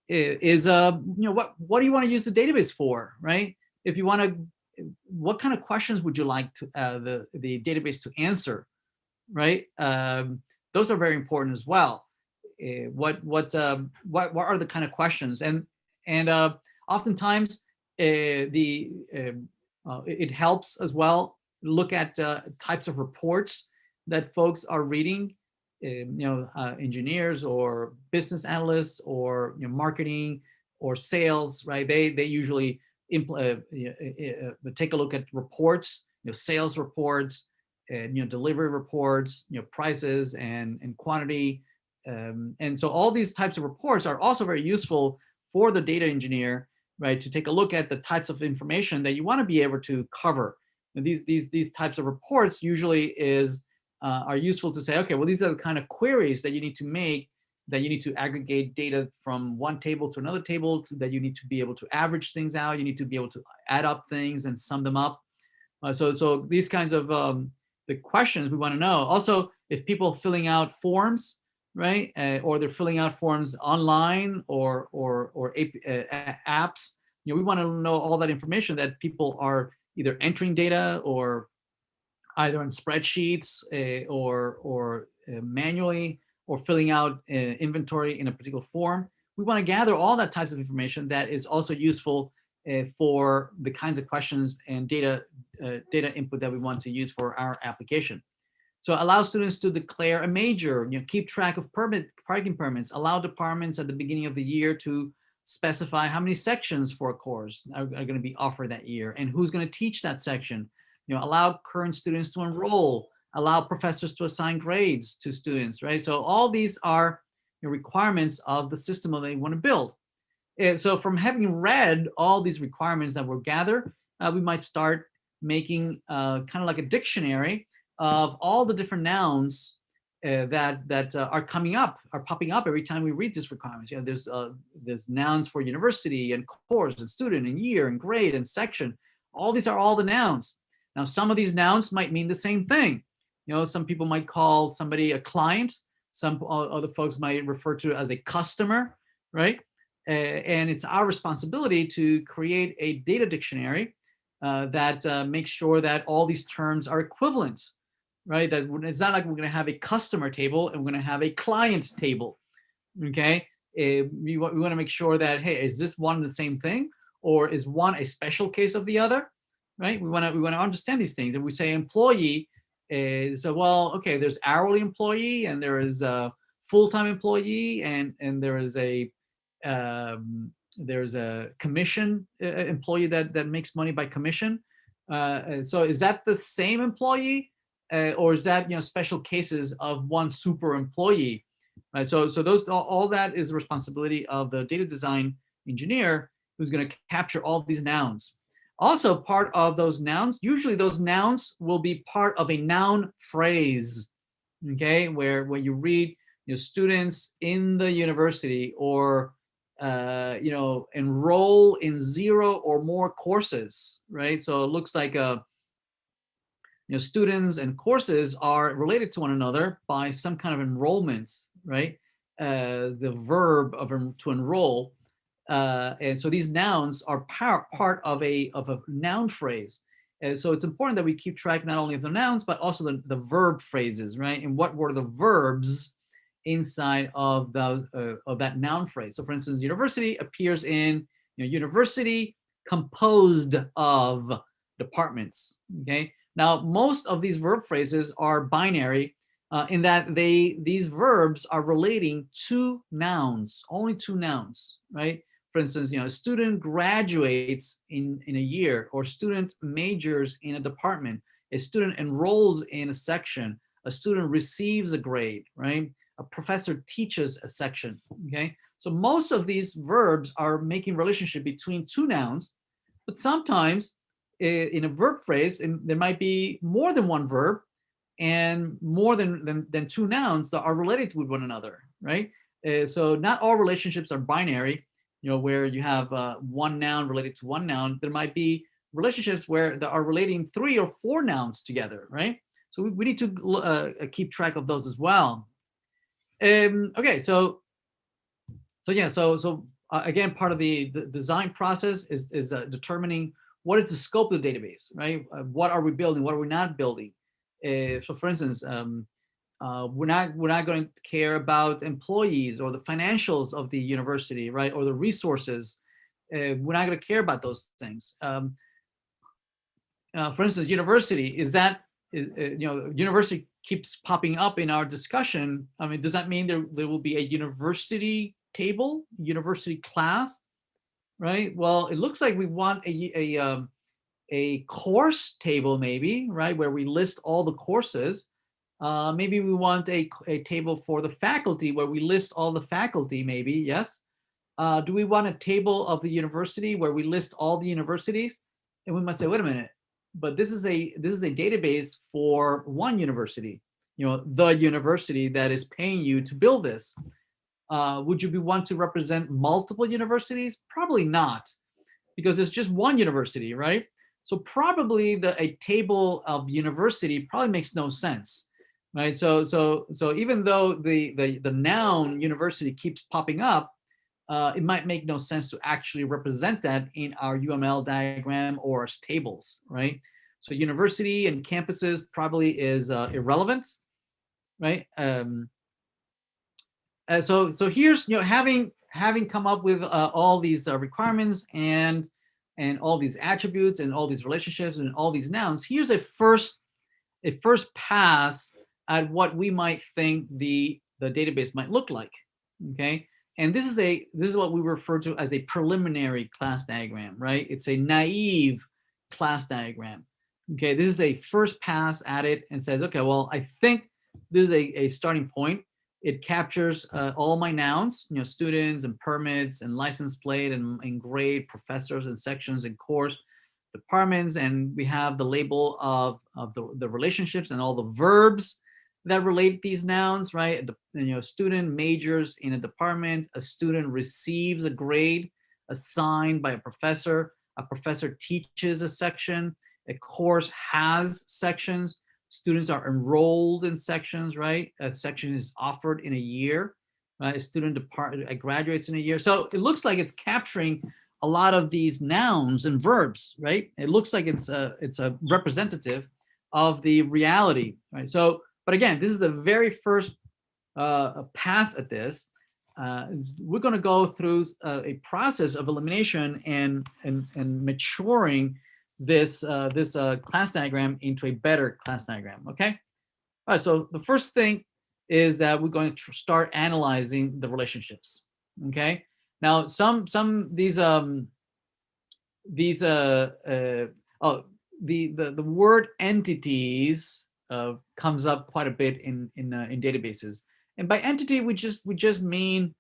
is what do you want to use the database for, right? If you want to, what kind of questions would you like to, the database to answer, right? Those are very important as well. What are the kind of questions, and oftentimes it helps as well look at types of reports that folks are reading, engineers or business analysts or marketing or sales, right? They usually take a look at reports, sales reports, delivery reports, prices and quantity. And so all these types of reports are also very useful for the data engineer, right, to take a look at the types of information that you want to be able to cover. And these types of reports usually are useful to say, okay, well, these are the kind of queries that you need to make, that you need to aggregate data from one table to another table, that you need to be able to average things out, you need to be able to add up things and sum them up. So these kinds of the questions we want to know. Also, if people filling out forms, right, or they're filling out forms online or apps, we want to know all that information, that people are either entering data or either in spreadsheets or manually, or filling out inventory in a particular form. We want to gather all that types of information that is also useful for the kinds of questions and data input that we want to use for our application. So allow students to declare a major, keep track of parking permits, allow departments at the beginning of the year to specify how many sections for a course are going to be offered that year and who's going to teach that section. Allow current students to enroll, allow professors to assign grades to students, right? So all these are requirements of the system that they want to build. So from having read all these requirements that were gathered, we might start making kind of like a dictionary of all the different nouns that are popping up every time we read these requirements. You know, there's nouns for university and course and student and year and grade and section. All these are all the nouns. Now, some of these nouns might mean the same thing. You know, some people might call somebody a client. Some other folks might refer to it as a customer, right? And it's our responsibility to create a data dictionary that makes sure that all these terms are equivalent, right? That it's not like we're going to have a customer table and we're going to have a client table, okay? We want to make sure that, hey, is this one the same thing, or is one a special case of the other, right? We want to understand these things. And we say employee, so well, okay, there's hourly employee and there is a full-time employee and there's a commission employee that makes money by commission. So is that the same employee, or is that, you know, special cases of one super employee? Right. So those all that is the responsibility of the data design engineer, who's going to capture all these nouns. Also, part of those nouns, usually those nouns will be part of a noun phrase. Okay, where when you read, you know, students in the university, or you know, enroll in 0 or more courses, right? So it looks like you know, students and courses are related to one another by some kind of enrollment, right? The verb of to enroll, and so these nouns are part of a noun phrase. And so it's important that we keep track not only of the nouns but also the verb phrases, right? And what were the verbs inside of that noun phrase? So, for instance, university appears in, you know, university composed of departments. Okay. Now, most of these verb phrases are binary in that these verbs are relating to nouns, only to nouns, right? For instance, you know, a student graduates in a year, or student majors in a department, a student enrolls in a section, a student receives a grade, right? A professor teaches a section, okay? So most of these verbs are making relationship between two nouns, but sometimes in a verb phrase, there might be more than one verb and more than two nouns that are related with one another, right? So not all relationships are binary, you know, where you have one noun related to one noun. There might be relationships where they are relating 3 or 4 nouns together, right? So we need to keep track of those as well. Okay, so yeah, so again, part of the design process is determining what is the scope of the database, right? What are we building? What are we not building? So, for instance, we're not going to care about employees or the financials of the university, right? Or the resources. We're not going to care about those things. For instance, university, you know, university keeps popping up in our discussion. I mean, does that mean there will be a university table, university class, right? Well, it looks like we want a course table, maybe, right, where we list all the courses. Maybe we want a table for the faculty where we list all the faculty, maybe, yes. Do we want a table of the university where we list all the universities? And we might say, wait a minute, but this is a database for one university, you know, the university that is paying you to build this. Would you want to represent multiple universities? Probably not, because there's just one university, right? So probably a table of university probably makes no sense, right? So even though the noun university keeps popping up, it might make no sense to actually represent that in our UML diagram or as tables, right? So university and campuses probably is irrelevant, right? So here's, you know, having come up with all these requirements and all these attributes and all these relationships and all these nouns, here's a first pass at what we might think the database might look like. Okay, and this is what we refer to as a preliminary class diagram, right? It's a naive class diagram. Okay, this is a first pass at it and says, okay, well, I think this is a starting point. It captures all my nouns, you know, students and permits and license plate and grade, professors and sections and course, departments, and we have the label of the relationships and all the verbs that relate these nouns, right? Student majors in a department, a student receives a grade assigned by a professor teaches a section, a course has sections, students are enrolled in sections, right? A section is offered in a year, right? A student graduates in a year. So it looks like it's capturing a lot of these nouns and verbs, right? It looks like it's a representative of the reality, right? So, but again, this is the very first pass at this. We're going to go through a process of elimination and maturing this class diagram into a better class diagram. Okay. All right. So the first thing is that we're going to start analyzing the relationships. Okay. Now, the word entities comes up quite a bit in databases, and by entity we just mean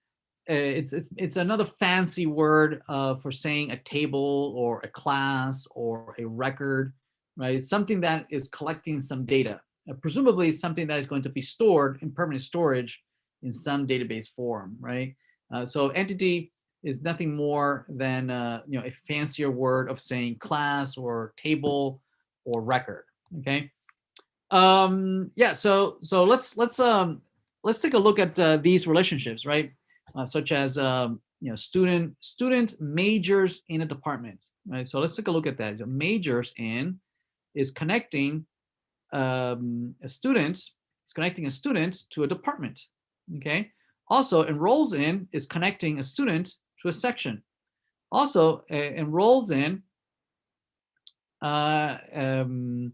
it's another fancy word for saying a table or a class or a record, right? It's something that is collecting some data, presumably something that is going to be stored in permanent storage in some database form, right? So entity is nothing more than a fancier word of saying class or table or record. Okay. Yeah. So let's take a look at these relationships, right? Such as student majors in a department, right? So let's take a look at that. So majors in is connecting a student. It's connecting a student to a department. Okay. Also, enrolls in is connecting a student to a section. Also, enrolls in and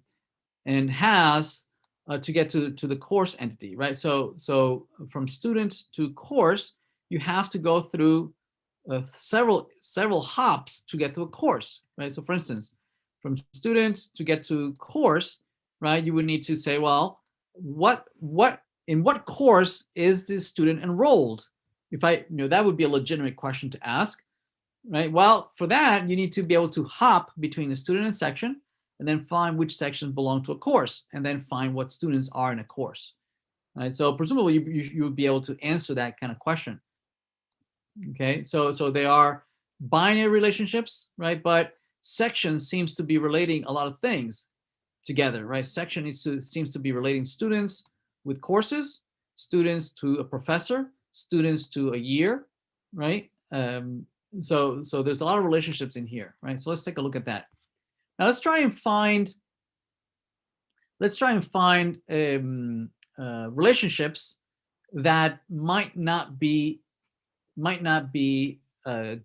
has to get to the course entity, right? So from student to course, you have to go through several hops to get to a course, right? So for instance, from student to get to course, right, you would need to say, well, in what course is this student enrolled? If that would be a legitimate question to ask, right? Well, for that, you need to be able to hop between the student and section, and then find which sections belong to a course, and then find what students are in a course, right? So presumably you would be able to answer that kind of question. Okay, so they are binary relationships, right? But section seems to be relating a lot of things together, right? Section seems to be relating students with courses, students to a professor, students to a year, right? So there's a lot of relationships in here, right? So let's take a look at that. Now let's try and find relationships that might not be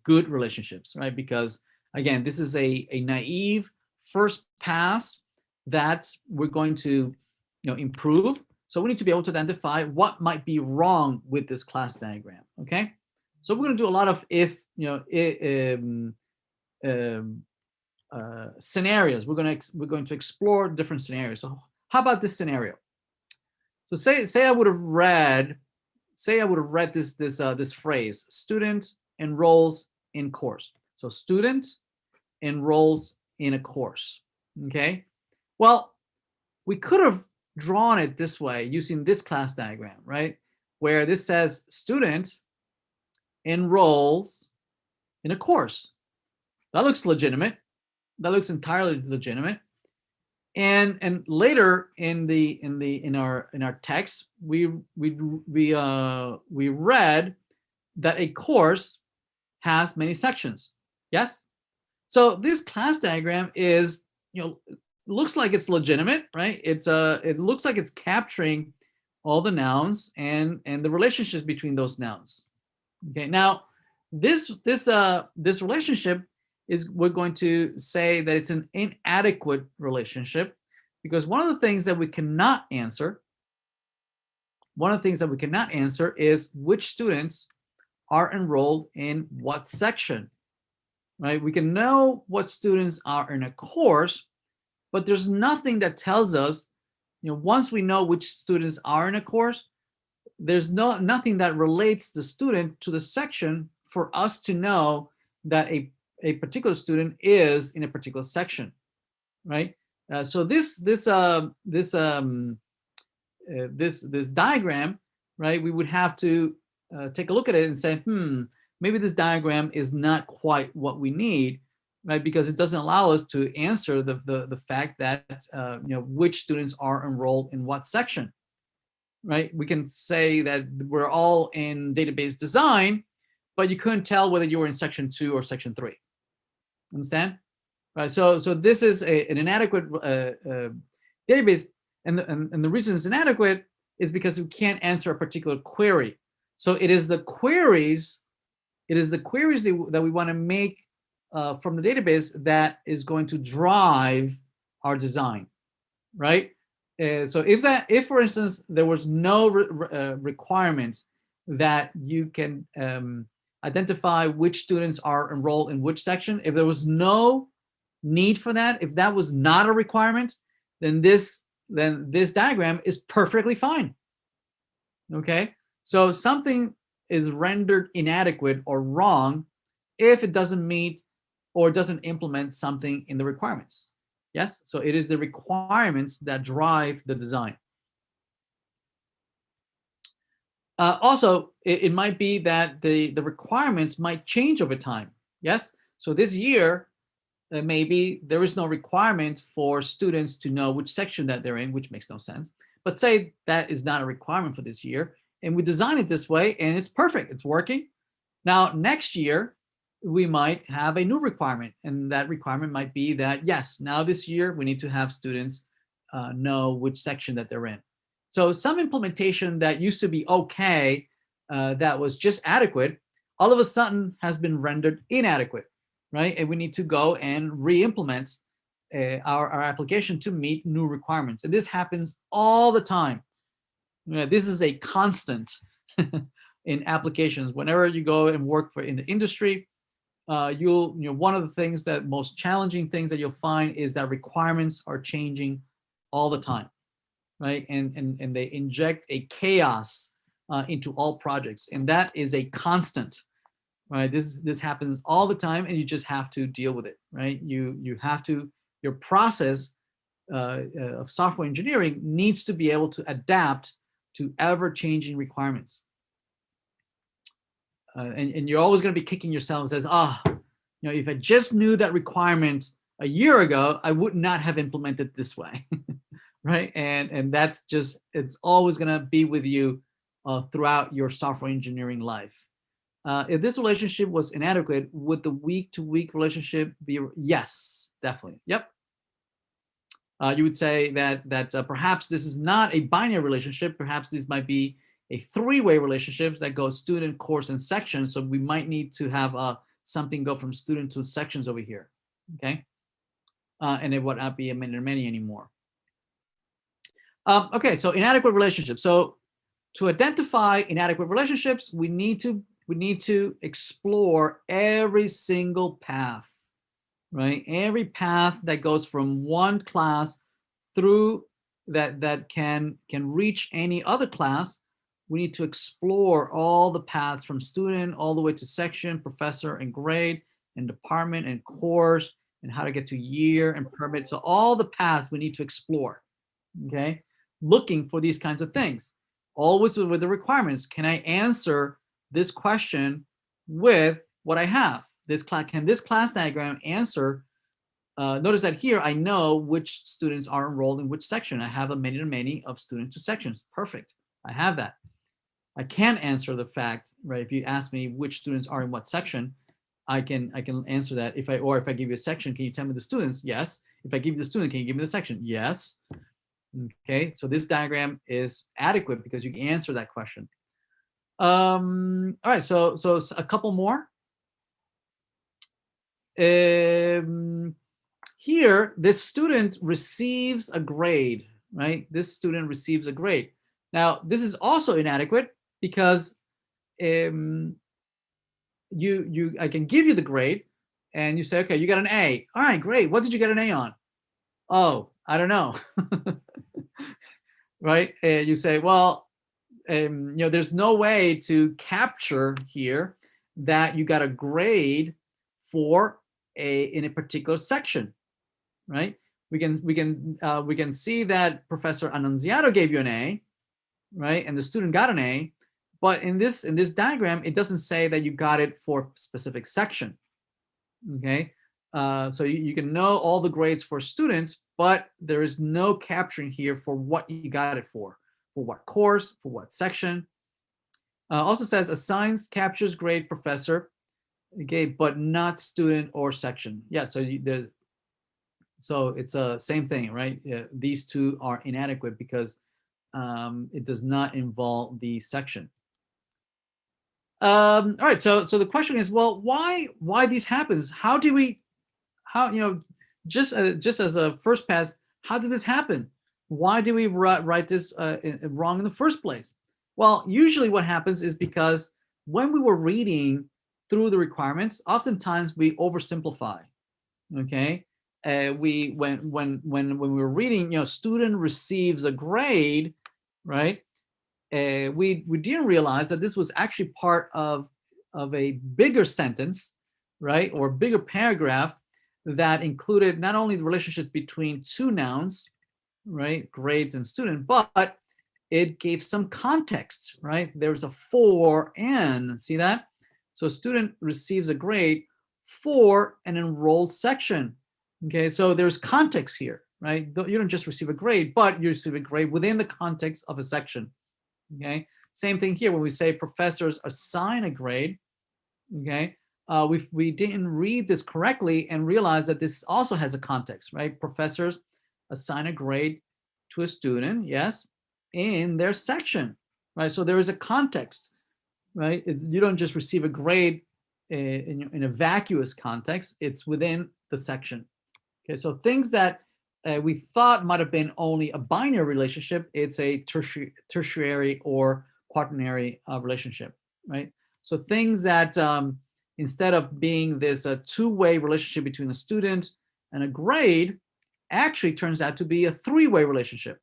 good relationships, right? Because again, this is a naive first pass that we're going to improve. So we need to be able to identify what might be wrong with this class diagram. Okay, so we're going to do a lot of scenarios. We're going to explore different scenarios. So how about this scenario? So say I would have read this phrase: student enrolls in course. So student enrolls in a course. Okay. Well, we could have drawn it this way using this class diagram, right? Where this says student enrolls in a course. That looks legitimate. That looks entirely legitimate. And later in our text, we read that a course has many sections. Yes. So this class diagram is looks like it's legitimate, right? It looks like it's capturing all the nouns and the relationships between those nouns. Okay. Now this relationship we're going to say that it's an inadequate relationship, because one of the things that we cannot answer is which students are enrolled in what section, right? We can know what students are in a course, but there's nothing that tells us, once we know which students are in a course, there's nothing that relates the student to the section for us to know that a particular student is in a particular section, right? So this this diagram, right, we would have to take a look at it and say, maybe this diagram is not quite what we need, right? Because it doesn't allow us to answer the fact that which students are enrolled in what section, right? We can say that we're all in database design, but you couldn't tell whether you were in section 2 or section 3. Understand? Right. So this is an inadequate database, and the reason it's inadequate is because we can't answer a particular query. So it is the queries that we want to make from the database that is going to drive our design, right? So if for instance there was no requirement that you can identify which students are enrolled in which section, if there was no need for that, if that was not a requirement, then this diagram is perfectly fine. Okay, so something is rendered inadequate or wrong if it doesn't meet or doesn't implement something in the requirements. Yes, so it is the requirements that drive the design. Also, it might be that the requirements might change over time. Yes, so this year, maybe there is no requirement for students to know which section that they're in, which makes no sense. But say that is not a requirement for this year, and we design it this way, and it's perfect, it's working. Now, next year, we might have a new requirement, and that requirement might be that, yes, now this year, we need to have students know which section that they're in. So some implementation that used to be okay, that was just adequate, all of a sudden has been rendered inadequate, right? And we need to go and re-implement our application to meet new requirements. And this happens all the time. This is a constant in applications. Whenever you go and work in the industry, one of the things that most challenging things that you'll find is that requirements are changing all the time, right? And they inject a chaos into all projects, and that is a constant, right? This happens all the time, and you just have to deal with it, right? You have to, your process of software engineering needs to be able to adapt to ever-changing requirements. And you're always going to be kicking yourself as, if I just knew that requirement a year ago, I would not have implemented this way, right? And that's just, it's always going to be with you throughout your software engineering life. If this relationship was inadequate, would the week-to-week relationship be? Yes, definitely. Yep. You would say that perhaps this is not a binary relationship. Perhaps this might be a three-way relationship that goes student, course, and section. So we might need to have something go from student to sections over here. Okay, and it would not be a many anymore. Okay, so inadequate relationships. So to identify inadequate relationships, we need to explore every single path, right? Every path that goes from one class through that can reach any other class. We need to explore all the paths from student all the way to section, professor, and grade, and department, and course, and how to get to year and permit. So all the paths we need to explore, okay? Looking for these kinds of things. Always with the requirements. Can I answer this question with what I have? Can this class diagram answer? Notice that here I know which students are enrolled in which section. I have a many of students to sections. Perfect. I have that. I can answer the fact, right? If you ask me which students are in what section, I can answer that. If I give you a section, can you tell me the students? Yes. If I give you the student, can you give me the section? Yes. Okay, so this diagram is adequate because you can answer that question. All right, so a couple more. Here, this student receives a grade, right? This student receives a grade. Now, this is also inadequate because I can give you the grade, and you say, okay, you got an A. All right, great. What did you get an A on? Oh, I don't know. Right? You say, well, there's no way to capture here that you got a grade for in a particular section, right? We can see that Professor Annunziato gave you an A, right? And the student got an A, but in this diagram, it doesn't say that you got it for a specific section, okay? So you can know all the grades for students, but there is no capturing here for what you got it for what course, for what section. Also says assigns captures grade professor, okay, but not student or section. Yeah, so so it's a same thing, right? Yeah, these two are inadequate because it does not involve the section. All right, so the question is, well, why these happens? How do we, just as a first pass, how did this happen? Why do we write this wrong in the first place? Well, usually what happens is because when we were reading through the requirements, oftentimes we oversimplify. Okay, when we were reading, student receives a grade, right? We didn't realize that this was actually part of a bigger sentence, right, or bigger paragraph that included not only the relationships between two nouns, right, grades and student, but it gave some context, right? There's a for and, see that? So student receives a grade for an enrolled section. Okay, so there's context here, right? You don't just receive a grade, but you receive a grade within the context of a section. Okay, same thing here when we say professors assign a grade. Okay, we didn't read this correctly and realize that this also has a context, right? Professors assign a grade to a student, yes, in their section, right? So there is a context, right? You don't just receive a grade in a vacuous context, it's within the section. Okay, so things that we thought might have been only a binary relationship, it's a tertiary or quaternary relationship, right? So things that instead of being this two-way relationship between a student and a grade, actually turns out to be a three-way relationship,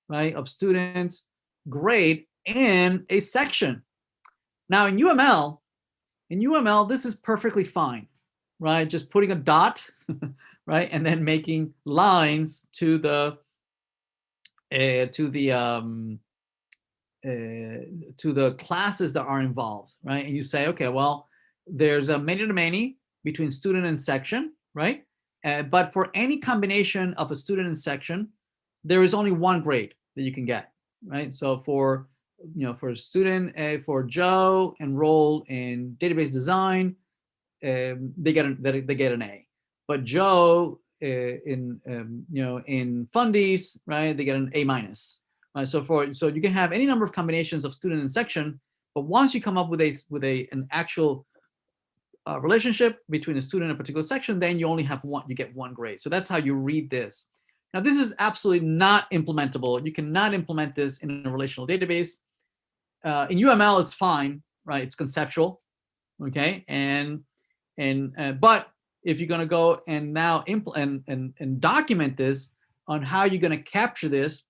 right? Of student, grade, and a section. Now in UML, this is perfectly fine, right? Just putting a dot, right, and then making lines to the classes that are involved, right? And you say, okay, well, there's a many-to-many between student and section, right? But for any combination of a student and section, there is only one grade that you can get, right? So for for a student, for Joe enrolled in database design, they get an A. But Joe in in fundies, right, they get an A minus. Right? So you can have any number of combinations of student and section, but once you come up with an actual relationship between a student and a particular section, then you only have one. You get one grade. So that's how you read this. Now this is absolutely not implementable. You cannot implement this in a relational database. In UML, it's fine, right? It's conceptual, okay, but if you're going to go and now implement and document this on how you're going to capture this,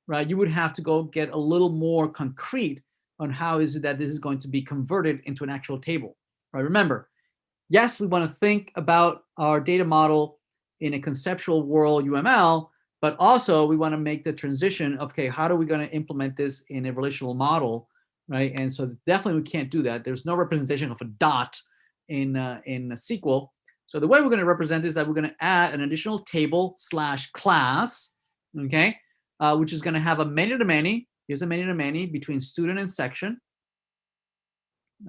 right, you would have to go get a little more concrete on how is it that this is going to be converted into an actual table, right? Remember, yes, we want to think about our data model in a conceptual world UML, but also we want to make the transition of, okay, how are we going to implement this in a relational model, right? And so definitely we can't do that. There's no representation of a dot in a SQL. So the way we're going to represent this is that we're going to add an additional table / class, okay, which is going to have a many-to-many. Here's a many-to-many between student and section,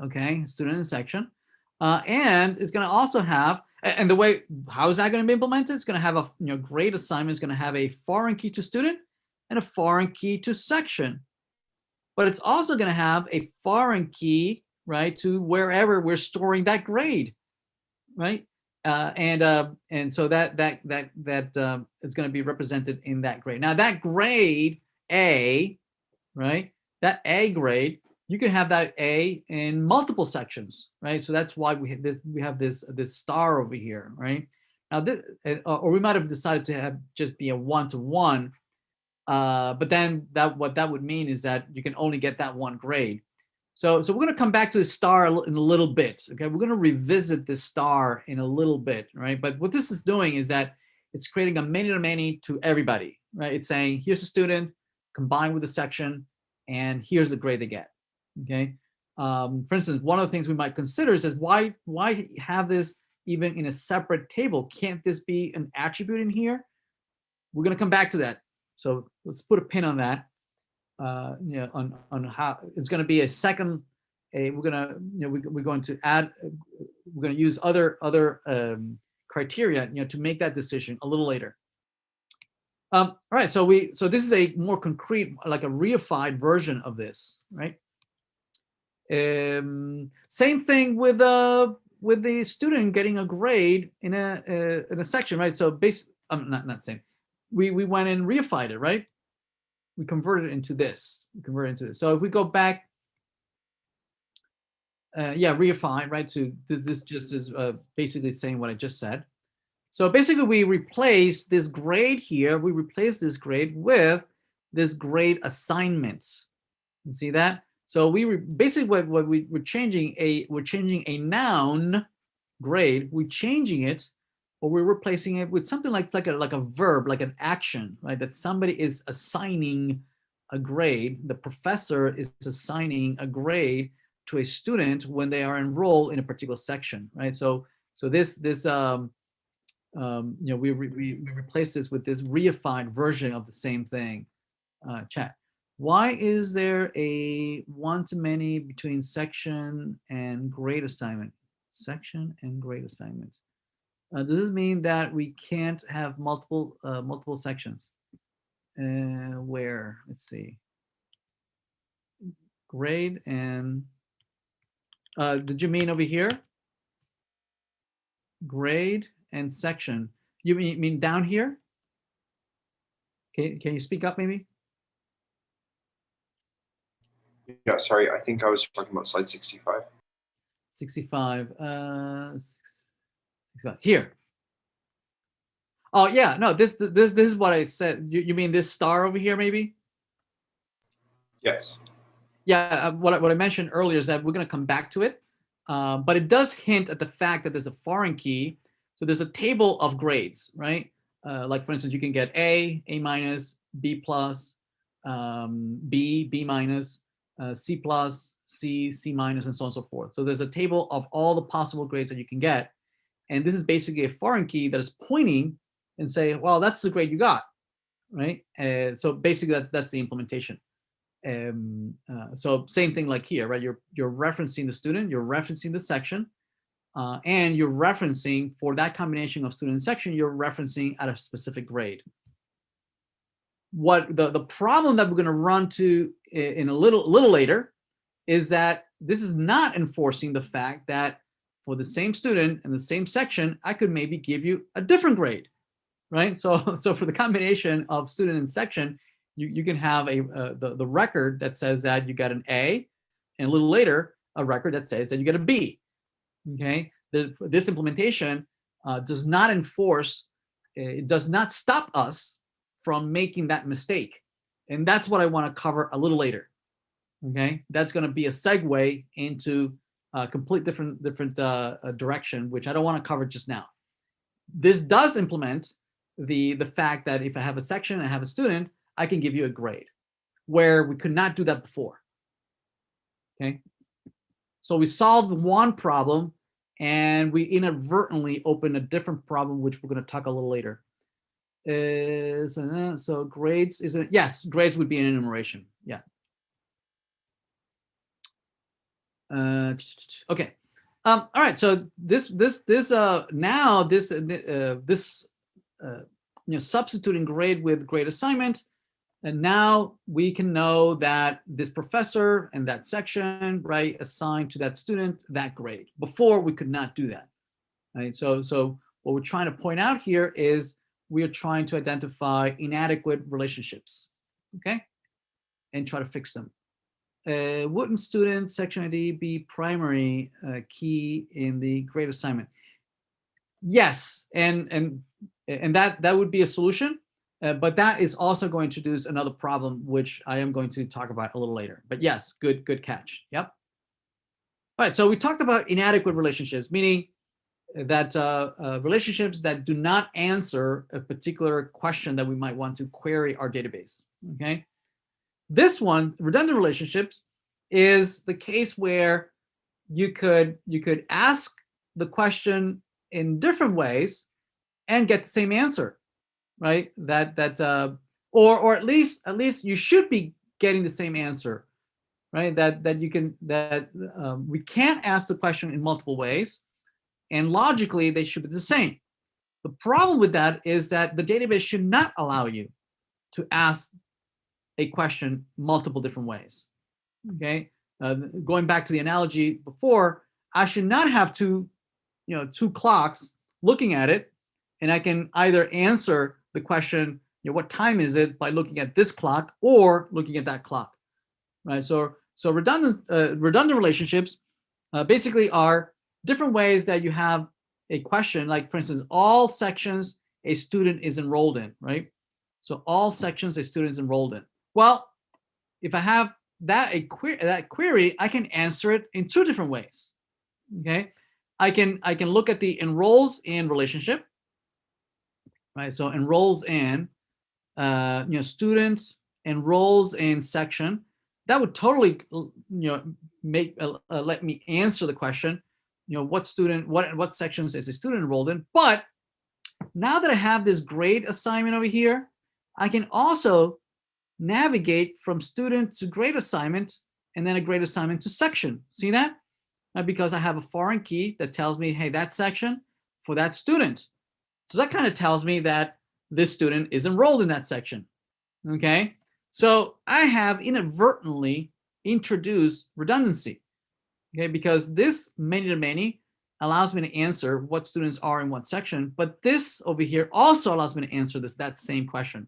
okay, student and section. And it's going to also have, and the way, how is that going to be implemented? It's going to have a grade assignment is going to have a foreign key to student and a foreign key to section. But it's also going to have a foreign key, right, to wherever we're storing that grade, right? And so that is going to be represented in that grade. Now that grade A, right? That A grade, you can have that A in multiple sections, right? So that's why we have this star over here, right? Now this, or we might have decided to have just be a one-to-one, but then what that would mean is that you can only get that one grade. So we're going to come back to the star in a little bit. Okay, we're going to revisit this star in a little bit, right? But what this is doing is that it's creating a many-to-many to everybody, right? It's saying here's a student combined with a section, and here's the grade they get. Okay. For instance, one of the things we might consider is why have this even in a separate table? Can't this be an attribute in here? We're going to come back to that. So let's put a pin on that. On how it's going to be a second. We're going to we're going to add. We're going to use other criteria to make that decision a little later. All right. So this is a more concrete, like a reified version of this, right? Same thing with the student getting a grade in a section, right? So not same. We went and reified it, right? We converted it into this. So if we go back, reify, right? So this just is basically saying what I just said. So basically, we replace this grade here. We replace this grade with this grade assignment. You see that? So basically what we're changing a noun grade. We're changing it, or we're replacing it with something like a verb, like an action, right? That somebody is assigning a grade. The professor is assigning a grade to a student when they are enrolled in a particular section, right? So this we replace this with this reified version of the same thing. Chat. Why is there a one-to-many between section and grade assignment? Section and grade assignment. Does this mean that we can't have multiple sections? Where? Let's see. Grade and did you mean over here? Grade and section. You mean down here? Can you speak up maybe? Yeah, sorry. I think I was talking about slide 65. 65. Here. Oh yeah, no. This is what I said. You mean this star over here, maybe? Yes. Yeah. What I mentioned earlier is that we're going to come back to it, but it does hint at the fact that there's a foreign key. So there's a table of grades, right? Like for instance, you can get A minus, B plus, B minus, C plus, C minus, and so on and so forth. So there's a table of all the possible grades that you can get. And this is basically a foreign key that is pointing and say, well, that's the grade you got, right? So basically that's the implementation. So same thing like here, right? You're referencing the student, you're referencing the section, and you're referencing for that combination of student and section, you're referencing at a specific grade. What the problem that we're going to run to in a little later is that this is not enforcing the fact that for the same student and the same section, I could maybe give you a different grade, right? So for the combination of student and section, you can have the record that says that you got an A, and a little later a record that says that you get a B. Okay, this implementation does not enforce. It does not stop us from making that mistake, and that's what I want to cover a little later. Okay, that's going to be a segue into a complete different direction, which I don't want to cover just now. This does implement the fact that if I have a section and I have a student, I can give you a grade, where we could not do that before. Okay, so we solved one problem, and we inadvertently opened a different problem, which we're going to talk a little later. So grades is it? Yes, grades would be an enumeration. Yeah. Okay. All right. So substituting grade with grade assignment, and now we can know that this professor and that section, right, assigned to that student that grade. Before we could not do that, right? So what we're trying to point out here is we are trying to identify inadequate relationships, okay, and try to fix them. Wouldn't student section ID be primary key in the grade assignment? Yes, and that would be a solution, but that is also going to introduce another problem, which I am going to talk about a little later. But yes, good catch. Yep. All right, so we talked about inadequate relationships, meaning that relationships that do not answer a particular question that we might want to query our database. Okay. This one, redundant relationships, is the case where you could ask the question in different ways and get the same answer, right? Or at least you should be getting the same answer, right? We can't ask the question in multiple ways, and logically they should be the same. The problem with that is that the database should not allow you to ask a question multiple different ways. Okay, going back to the analogy before, I should not have two clocks looking at it, and I can either answer the question, what time is it, by looking at this clock or looking at that clock, right? So redundant relationships basically are different ways that you have a question, like for instance, all sections a student is enrolled in, right? So all sections a student is enrolled in. Well, if I have that query, I can answer it in two different ways. Okay, I can look at the enrolls in relationship, right? So enrolls in, student enrolls in section. That would totally, make let me answer the question, what sections is a student enrolled in. But now that I have this grade assignment over here, I can also navigate from student to grade assignment, and then a grade assignment to section. See that? Because I have a foreign key that tells me, hey, that section for that student. So that kind of tells me that this student is enrolled in that section. Okay, so I have inadvertently introduced redundancy. Okay, because this many-to-many allows me to answer what students are in what section, but this over here also allows me to answer that same question.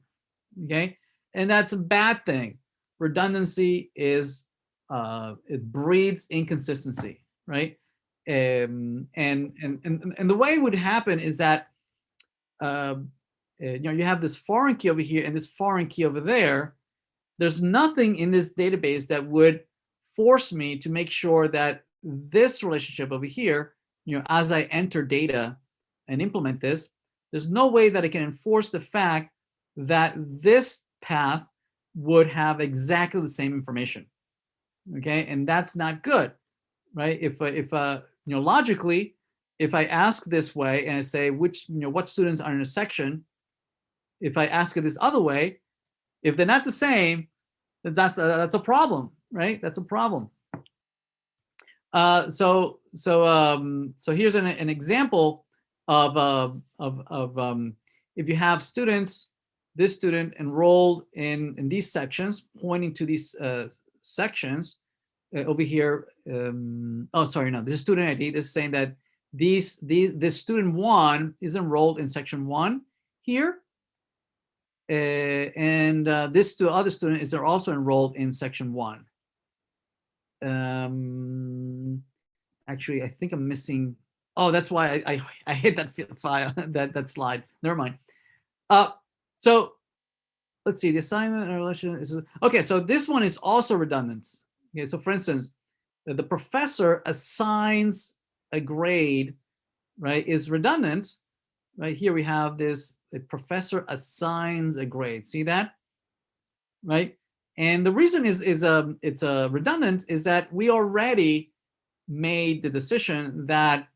Okay, and that's a bad thing. Redundancy is it breeds inconsistency, right? And the way it would happen is that you have this foreign key over here and this foreign key over there. There's nothing in this database that would force me to make sure that this relationship over here, as I enter data and implement this, there's no way that I can enforce the fact that this path would have exactly the same information. Okay, and that's not good, right? If logically, if I ask this way and I say what students are in a section, if I ask it this other way, if they're not the same, that's a problem, right? That's a problem. So here's an example of if you have students, this student enrolled in these sections, pointing to these sections over here. Oh, sorry, no, this is student ID. This is saying that this student 1 is enrolled in section 1 here, and this other student is also enrolled in section 1. Actually, I think I'm missing. Oh, that's why I hit that file, that slide. Never mind. So let's see, the assignment and relation is okay. So this one is also redundant. Okay, so for instance, the professor assigns a grade, right, is redundant. Right here we have this, the professor assigns a grade. See that? Right? And the reason it's redundant is that we already made the decision that,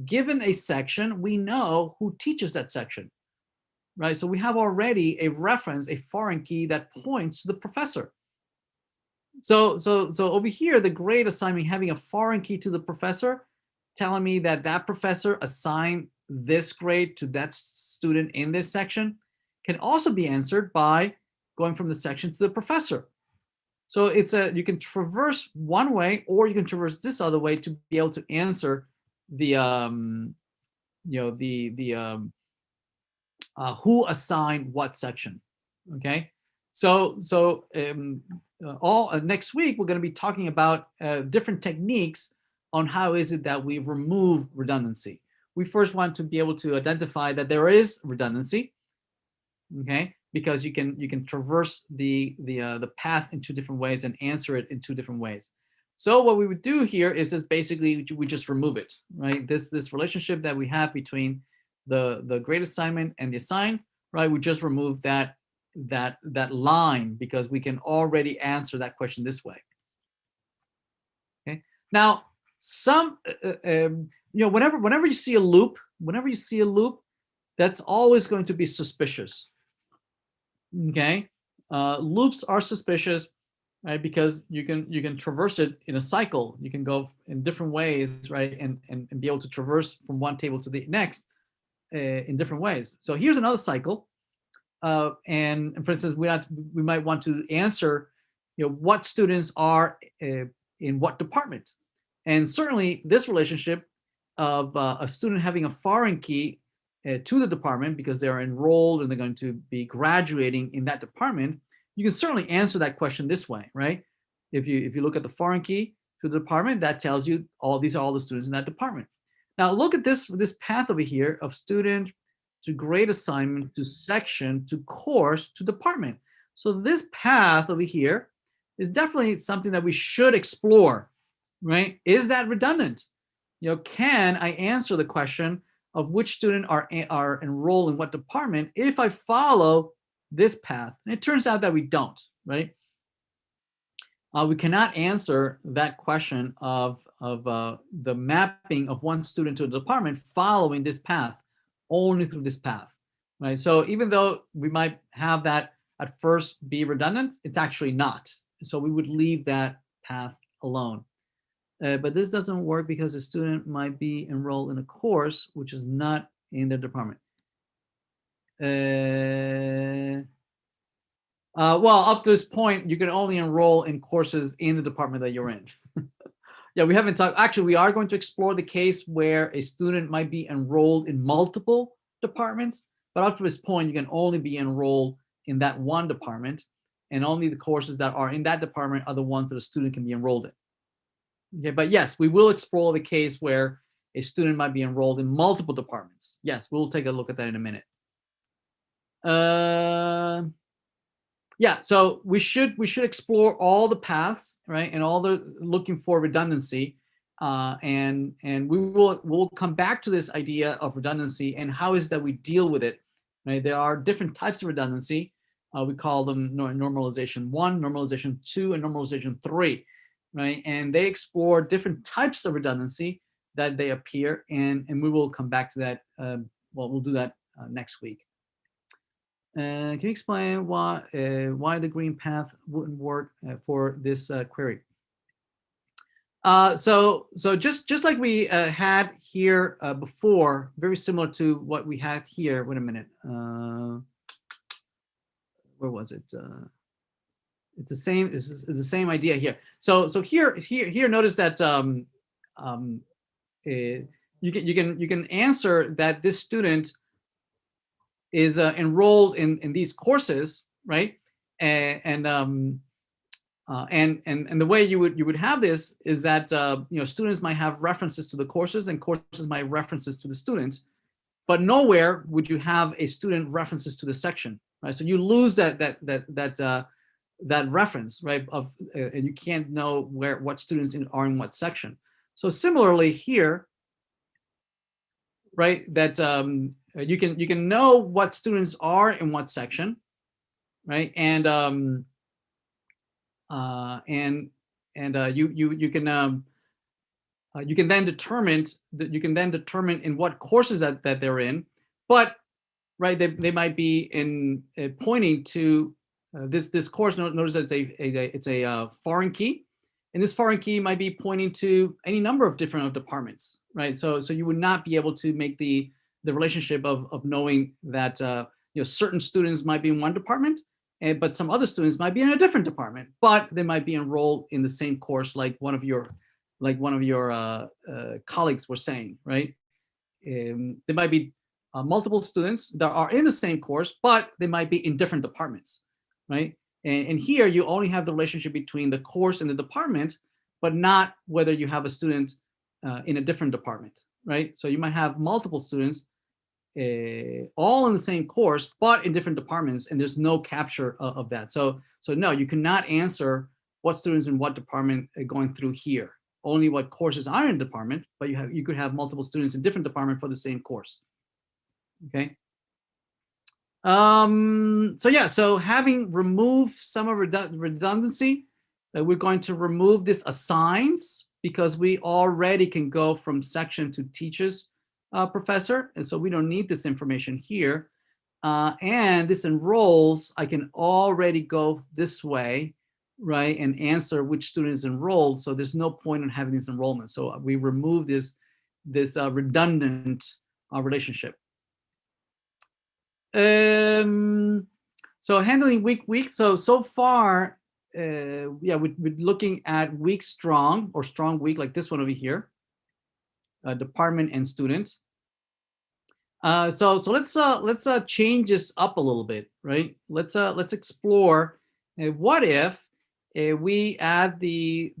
given a section, we know who teaches that section, right? So we have already a reference, a foreign key that points to the professor. So over here, the grade assignment having a foreign key to the professor, telling me that that professor assigned this grade to that student in this section, can also be answered by going from the section to the professor. So you can traverse one way, or you can traverse this other way to be able to answer the who assigned what section. Okay, so next week we're going to be talking about different techniques on how is it that we remove redundancy. We first want to be able to identify that there is redundancy. Okay, because you can traverse the path in two different ways and answer it in two different ways. So what we would do here is just basically we just remove it, right? This relationship that we have between the grade assignment and the assigned, right? We just remove that that line because we can already answer that question this way. Okay. Now, whenever you see a loop, that's always going to be suspicious. Okay. Loops are suspicious, right? Because you can traverse it in a cycle. You can go in different ways, right? And be able to traverse from one table to the next in different ways. So here's another cycle. And for instance, we might want to answer, what students are in what department. And certainly this relationship of a student having a foreign key to the department because they're enrolled and they're going to be graduating in that department, you can certainly answer that question this way, right? If you look at the foreign key to the department, that tells you these are all the students in that department. Now look at this path over here of student to grade assignment to section to course to department. So this path over here is definitely something that we should explore, right? Is that redundant? Can I answer the question of which student are enrolled in what department if I follow this path? And it turns out that we don't, right? We cannot answer that question of the mapping of one student to a department following this path, only through this path, right? So even though we might have that at first be redundant, it's actually not. So we would leave that path alone. But this doesn't work because a student might be enrolled in a course which is not in the department. Well, up to this point, you can only enroll in courses in the department that you're in. Yeah, we haven't talked. Actually, we are going to explore the case where a student might be enrolled in multiple departments, but up to this point, you can only be enrolled in that one department, and only the courses that are in that department are the ones that a student can be enrolled in. Okay, but yes, we will explore the case where a student might be enrolled in multiple departments. Yes, we'll take a look at that in a minute. Yeah, so we should explore all the paths, right, and all the looking for redundancy, and we'll come back to this idea of redundancy and how is that we deal with it. Right, there are different types of redundancy. We call them normalization 1, normalization 2, and normalization 3. Right, and they explore different types of redundancy that they appear, and we will come back to that. Well, we'll do that next week. Can you explain why the green path wouldn't work for this query? So just like we had here before, very similar to what we had here. Wait a minute. Where was it? It's the same. It's the same idea here. So here. Notice that you can answer that this student is enrolled in these courses, right? And the way you would have this is that students might have references to the courses and courses might have references to the students, but nowhere would you have a student references to the section, right? So you lose that reference, right? And you can't know what students are in what section. So similarly here, right? That you can know what students are in what section, right? And you can then determine in what courses that they're in, but right they might be in pointing to this course. Notice that it's a foreign key, and this foreign key might be pointing to any number of different departments, right? So you would not be able to make the relationship of knowing that certain students might be in one department, but some other students might be in a different department, but they might be enrolled in the same course, like one of your colleagues were saying, right? There might be multiple students that are in the same course, but they might be in different departments, right? And here you only have the relationship between the course and the department, but not whether you have a student in a different department, right? So you might have multiple students all in the same course, but in different departments, and there's no capture of that. So no, you cannot answer what students in what department are going through here. Only what courses are in a department, but you could have multiple students in different department for the same course. Okay. So yeah, so having removed some of redundancy, we're going to remove this assigns because we already can go from section to teaches professor. And so we don't need this information here. And this enrolls, I can already go this way, right, and answer which student is enrolled. So there's no point in having this enrollment. So we remove this redundant relationship. So handling weak. So far, yeah, we're looking at weak strong or strong weak, like this one over here, department and student. So let's change this up a little bit, right? Let's explore what if we add the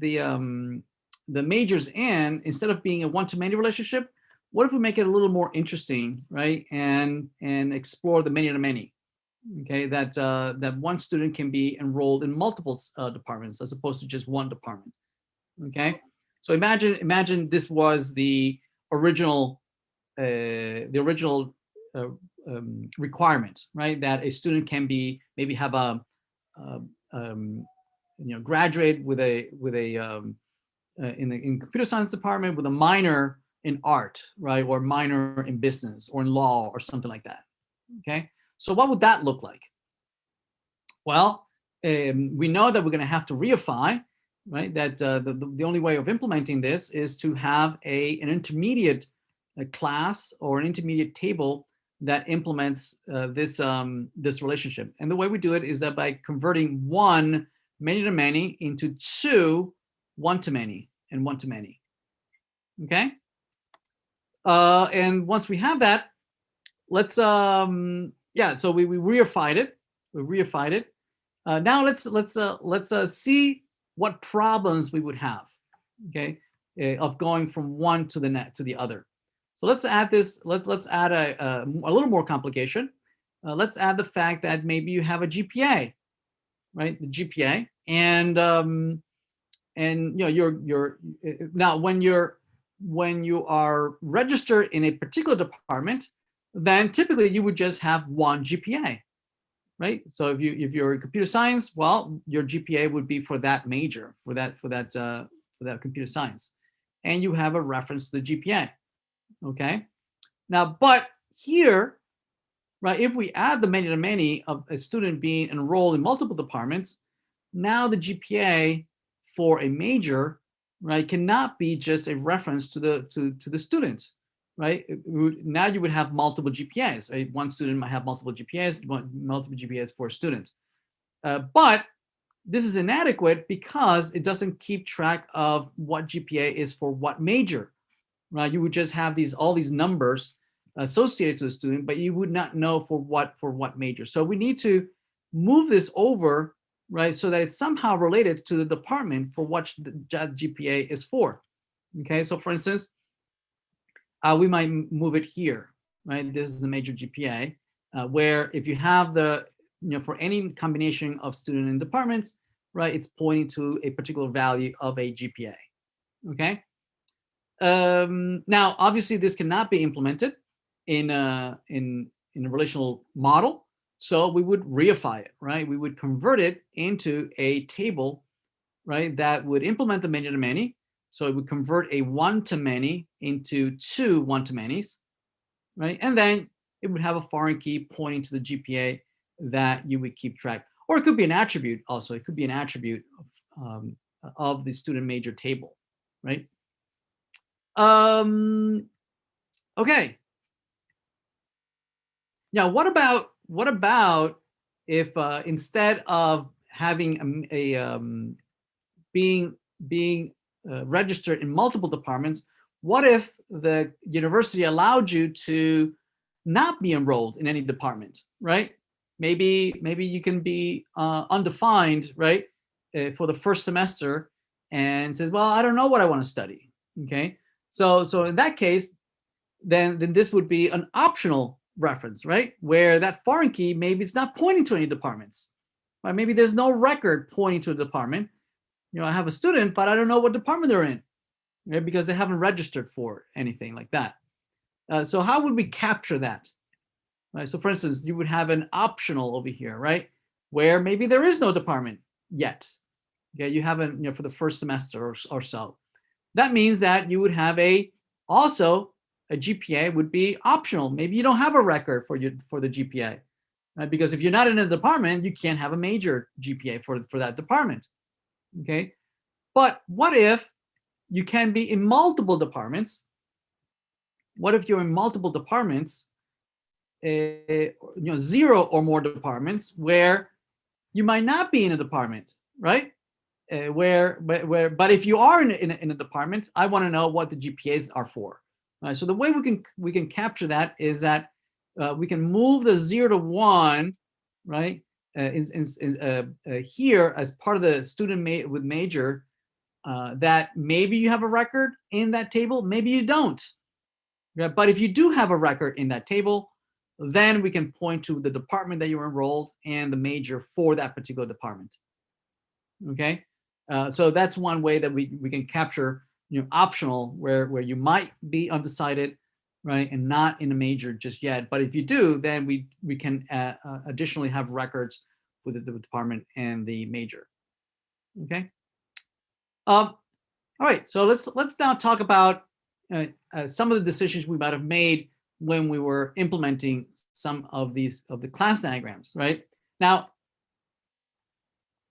majors in, instead of being a one-to-many relationship, what if we make it a little more interesting, right? And explore the many-to-many. Okay, that one student can be enrolled in multiple departments as opposed to just one department. Okay, so imagine this was the original requirement, right? That a student can be maybe have a graduate with a in computer science department with a minor in art, right, or minor in business or in law or something like that. Okay, so what would that look like? Well, we know that we're going to have to reify, right? That the only way of implementing this is to have an intermediate class or an intermediate table that implements this relationship. And the way we do it is that by converting one many-to-many into two one-to-many and one-to-many. Okay. And once we have that, let's yeah. So we reified it. We reified it. Now let's see what problems we would have. Okay, of going from one to the other. So let's add this. Let's add a little more complication. Let's add the fact that maybe you have a GPA, right? The GPA, and you know you're now when you are registered in a particular department, then typically you would just have one GPA, right? So if you're in computer science, well, your GPA would be for that major, for that computer science, and you have a reference to the GPA. Okay. Now, but here, right, if we add the many-to-many of a student being enrolled in multiple departments, now the GPA for a major, right, cannot be just a reference to the student, right? Now you would have multiple GPAs, right? One student might have multiple GPAs, multiple GPAs for a student. But this is inadequate because it doesn't keep track of what GPA is for what major, right? You would just have all these numbers associated to the student, but you would not know for what major. So we need to move this over, right, so that it's somehow related to the department for what the GPA is for. Okay, so for instance, we might move it here, right? This is the major GPA, where if you have for any combination of student and departments, right, it's pointing to a particular value of a GPA. Okay. Now, obviously, this cannot be implemented in a relational model, so we would reify it, right? We would convert it into a table, right, that would implement the many-to-many. So it would convert a one-to-many into two one-to-manys, right? And then it would have a foreign key pointing to the GPA that you would keep track. Or it could be an attribute also. It could be an attribute of the student major table, right? Okay. Now, what about if instead of having being registered in multiple departments, what if the university allowed you to not be enrolled in any department, right? Maybe you can be undefined, right, for the first semester, and says, well, I don't know what I want to study. Okay, so in that case, then this would be an optional reference, right, where that foreign key, maybe it's not pointing to any departments, right? Maybe there's no record pointing to a department. I have a student, but I don't know what department they're in, right? Because they haven't registered for anything like that. So how would we capture that, right? So for instance, you would have an optional over here, right? Where maybe there is no department yet. Okay, you haven't, for the first semester or so. That means that you would have also a GPA would be optional. Maybe you don't have a record for the GPA, right? Because if you're not in a department, you can't have a major GPA for that department. Okay, but what if you can be in multiple departments? What if you're in multiple departments, 0 or more departments where you might not be in a department, right? But if you are in a department, I want to know what the GPAs are for. So the way we can capture that is that we can move the 0 to 1, right? Here as part of the student with major, that maybe you have a record in that table, maybe you don't. Yeah, but if you do have a record in that table, then we can point to the department that you were enrolled and the major for that particular department. Okay, so that's one way that we can capture optional where you might be undecided, right, and not in a major just yet. But if you do, then we can additionally have records for the department and the major. Okay. All right. So let's now talk about some of the decisions we might have made when we were implementing some of the class diagrams. Right now,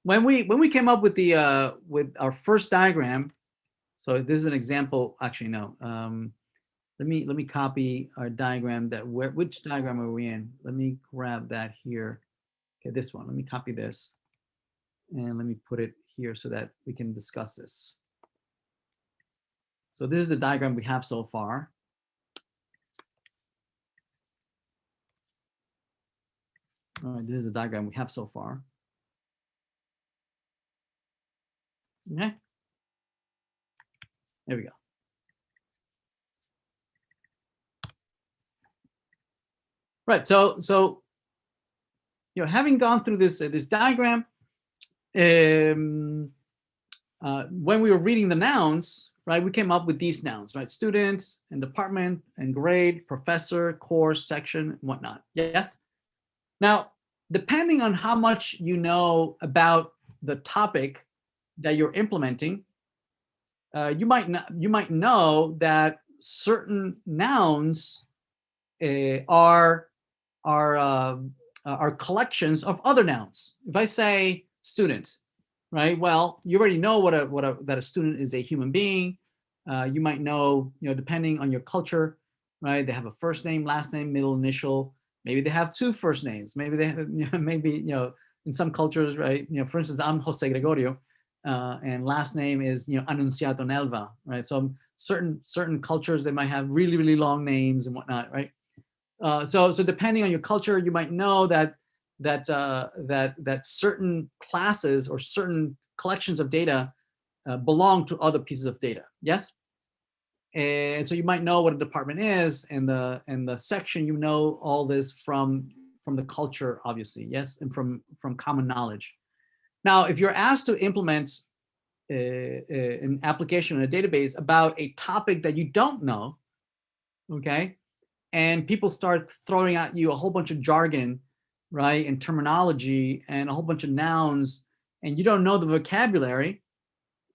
when we came up with with our first diagram, so this is an example. Actually, no. Let me copy our diagram. Which diagram are we in? Let me grab that here. Okay, this one. Let me copy this, and let me put it here so that we can discuss this. So this is the diagram we have so far. All right, this is the diagram we have so far. Okay. There we go. Right. So having gone through this diagram, when we were reading the nouns, right, we came up with these nouns, right? Student and department and grade, professor, course, section, and whatnot. Yes. Now, depending on how much you know about the topic that you're implementing, you might know that certain nouns are collections of other nouns. If I say student, right? Well, you already know that a student is a human being. You might know, depending on your culture, right? They have a first name, last name, middle initial. Maybe they have two first names. Maybe they have, in some cultures, right? For instance, I'm Jose Gregorio, and last name is, Anunciato Nelva, right? So certain cultures, they might have really, really long names and whatnot, right? So depending on your culture, you might know that certain classes or certain collections of data belong to other pieces of data. Yes. And so you might know what a department is, and the section, all this from the culture, obviously. Yes, and from common knowledge. Now, if you're asked to implement an application in a database about a topic that you don't know, okay, and people start throwing at you a whole bunch of jargon, right, and terminology and a whole bunch of nouns, and you don't know the vocabulary,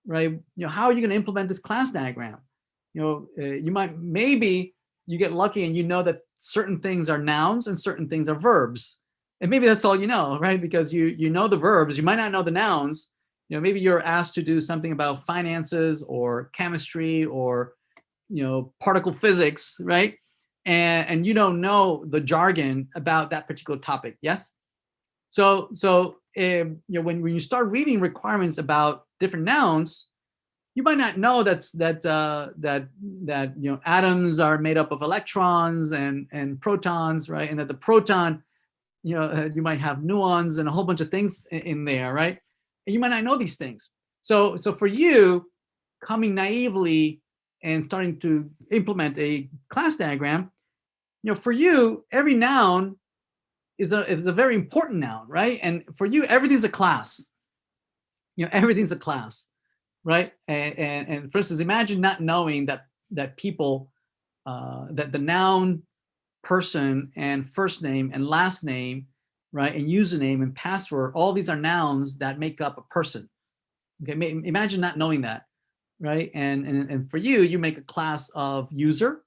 right? How are you going to implement this class diagram? Maybe you get lucky and you know that certain things are nouns and certain things are verbs, and maybe that's all you know, right? Because you know the verbs, you might not know the nouns. Maybe you're asked to do something about finances or chemistry or particle physics, right? And you don't know the jargon about that particular topic. Yes. So when you start reading requirements about different nouns, you might not know that atoms are made up of electrons and protons, right? And that the proton, you might have muons and a whole bunch of things in there, right? And you might not know these things. So for you, coming naively and starting to implement a class diagram, for you, every noun is a very important noun, right? And for you, everything's a class. Everything's a class, right? And for instance, imagine not knowing that people, that the noun person and first name and last name, right? And username and password. All these are nouns that make up a person. Okay, imagine not knowing that, right? And for you, you make a class of user,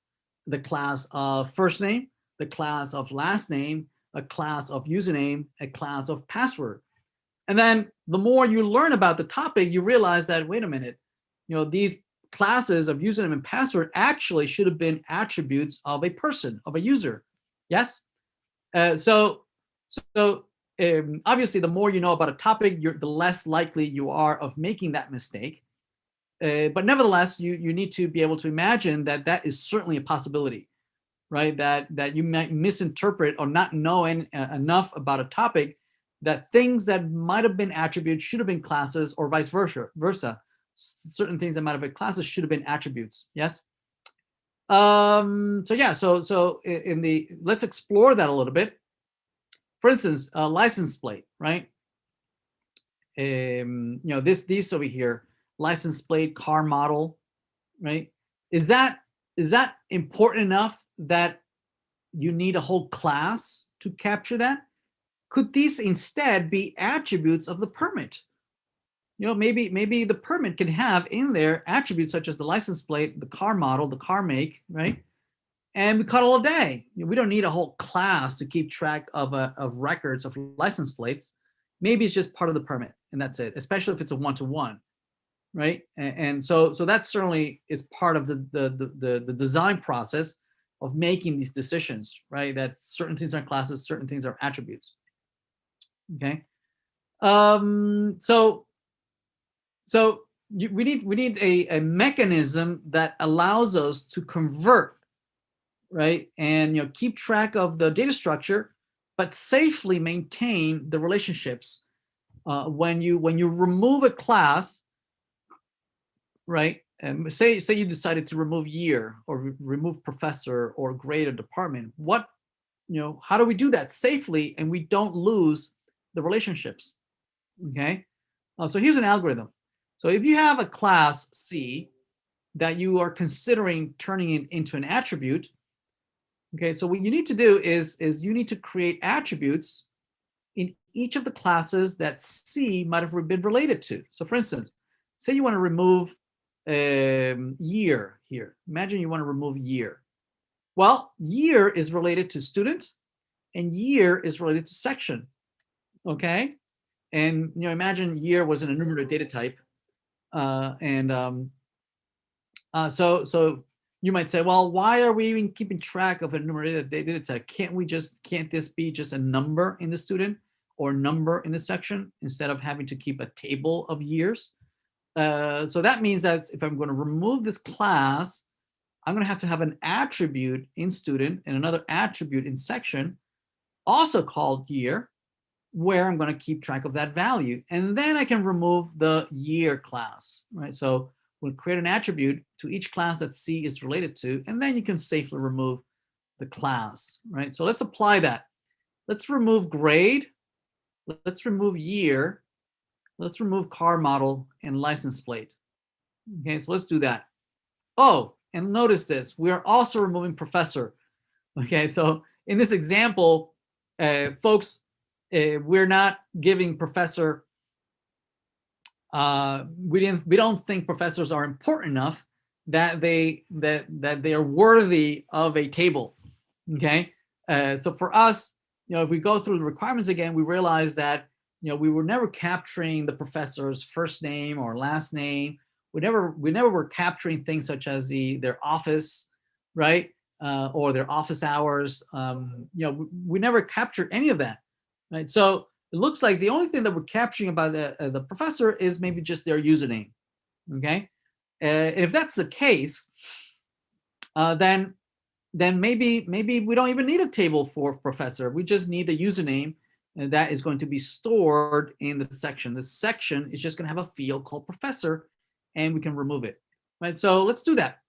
the class of first name, the class of last name, a class of username, a class of password. And then the more you learn about the topic, you realize that, wait a minute, these classes of username and password actually should have been attributes of a person, of a user. Yes? So obviously, the more you know about a topic, the less likely you are of making that mistake. But nevertheless, you need to be able to imagine that that is certainly a possibility, right? That you might misinterpret or not know enough about a topic, that things that might have been attributes should have been classes, or vice versa. Certain things that might have been classes should have been attributes. Yes. So yeah. So let's explore that a little bit. For instance, license plate, right? These over here, license plate, car model, right? Is that important enough that you need a whole class to capture that? Could these instead be attributes of the permit? Maybe the permit can have in there attributes such as the license plate, the car model, the car make, right? And we call it a day. We don't need a whole class to keep track of records of license plates. Maybe it's just part of the permit, and that's it. Especially if it's a one-to-one, right? And so that certainly is part of the design process of making these decisions, right? That certain things are classes, certain things are attributes. Okay. We need a mechanism that allows us to convert, right, and keep track of the data structure, but safely maintain the relationships. When you remove a class, right, and say you decided to remove year or remove professor or grade or department, how do we do that safely and we don't lose the relationships? Okay, so here's an algorithm. So if you have a class C that you are considering turning it into an attribute, okay, so what you need to do is you need to create attributes in each of the classes that C might have been related to. So for instance, say you want to remove year here. Imagine you want to remove year. Well, year is related to student and year is related to section. Okay, and imagine year was an enumerated data type, so you might say, well, why are we even keeping track of a enumerated data type? Can't this be just a number in the student or number in the section instead of having to keep a table of years? So that means that if I'm going to remove this class, I'm going to have an attribute in student and another attribute in section, also called year, where I'm going to keep track of that value. And then I can remove the year class, right? So we'll create an attribute to each class that C is related to, and then you can safely remove the class, right? So let's apply that. Let's remove grade. Let's remove year. Let's remove car model and license plate. Okay, so let's do that. Oh, and notice this. We are also removing professor. Okay, so in this example, folks, we're not giving professor. We don't think professors are important enough that they are worthy of a table. Okay, so for us, if we go through the requirements again, we realize that we were never capturing the professor's first name or last name. We never were capturing things such as their office, right, or their office hours. We never captured any of that, right? So it looks like the only thing that we're capturing about the professor is maybe just their username. Okay, if that's the case, then maybe we don't even need a table for professor. We just need the username, and that is going to be stored in the section. The section is just going to have a field called professor, and we can remove it. Right. So let's do that.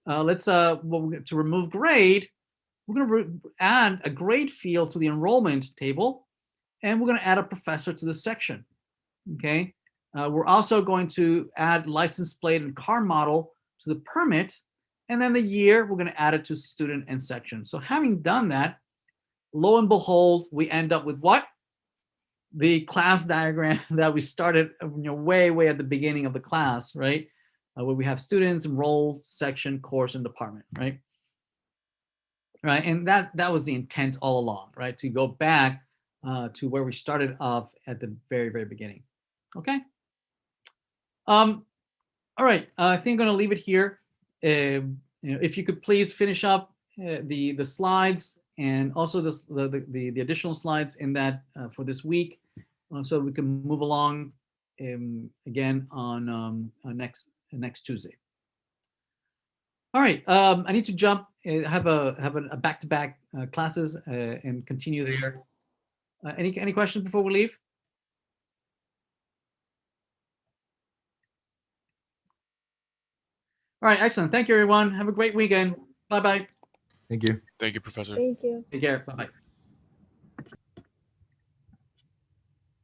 To remove grade, we're going to add a grade field to the enrollment table, and we're going to add a professor to the section. Okay. We're also going to add license plate and car model to the permit, And then the year, we're going to add it to student and section. So having done that, lo and behold, we end up with what? The class diagram that we started way at the beginning of the class, right? Where we have students, enrolled, section, course, and department, right? Right, and that was the intent all along, right? To go back to where we started off at the very beginning. Okay. All right. I think I'm going to leave it here. If you could please finish up the slides and also the additional slides in that for this week, so we can move along again on next Tuesday. All right. I need to jump. Have a back-to-back classes and continue there. Any questions before we leave? All right, excellent. Thank you, everyone. Have a great weekend. Bye-bye. Thank you. Thank you, Professor. Thank you. Take care. Bye-bye.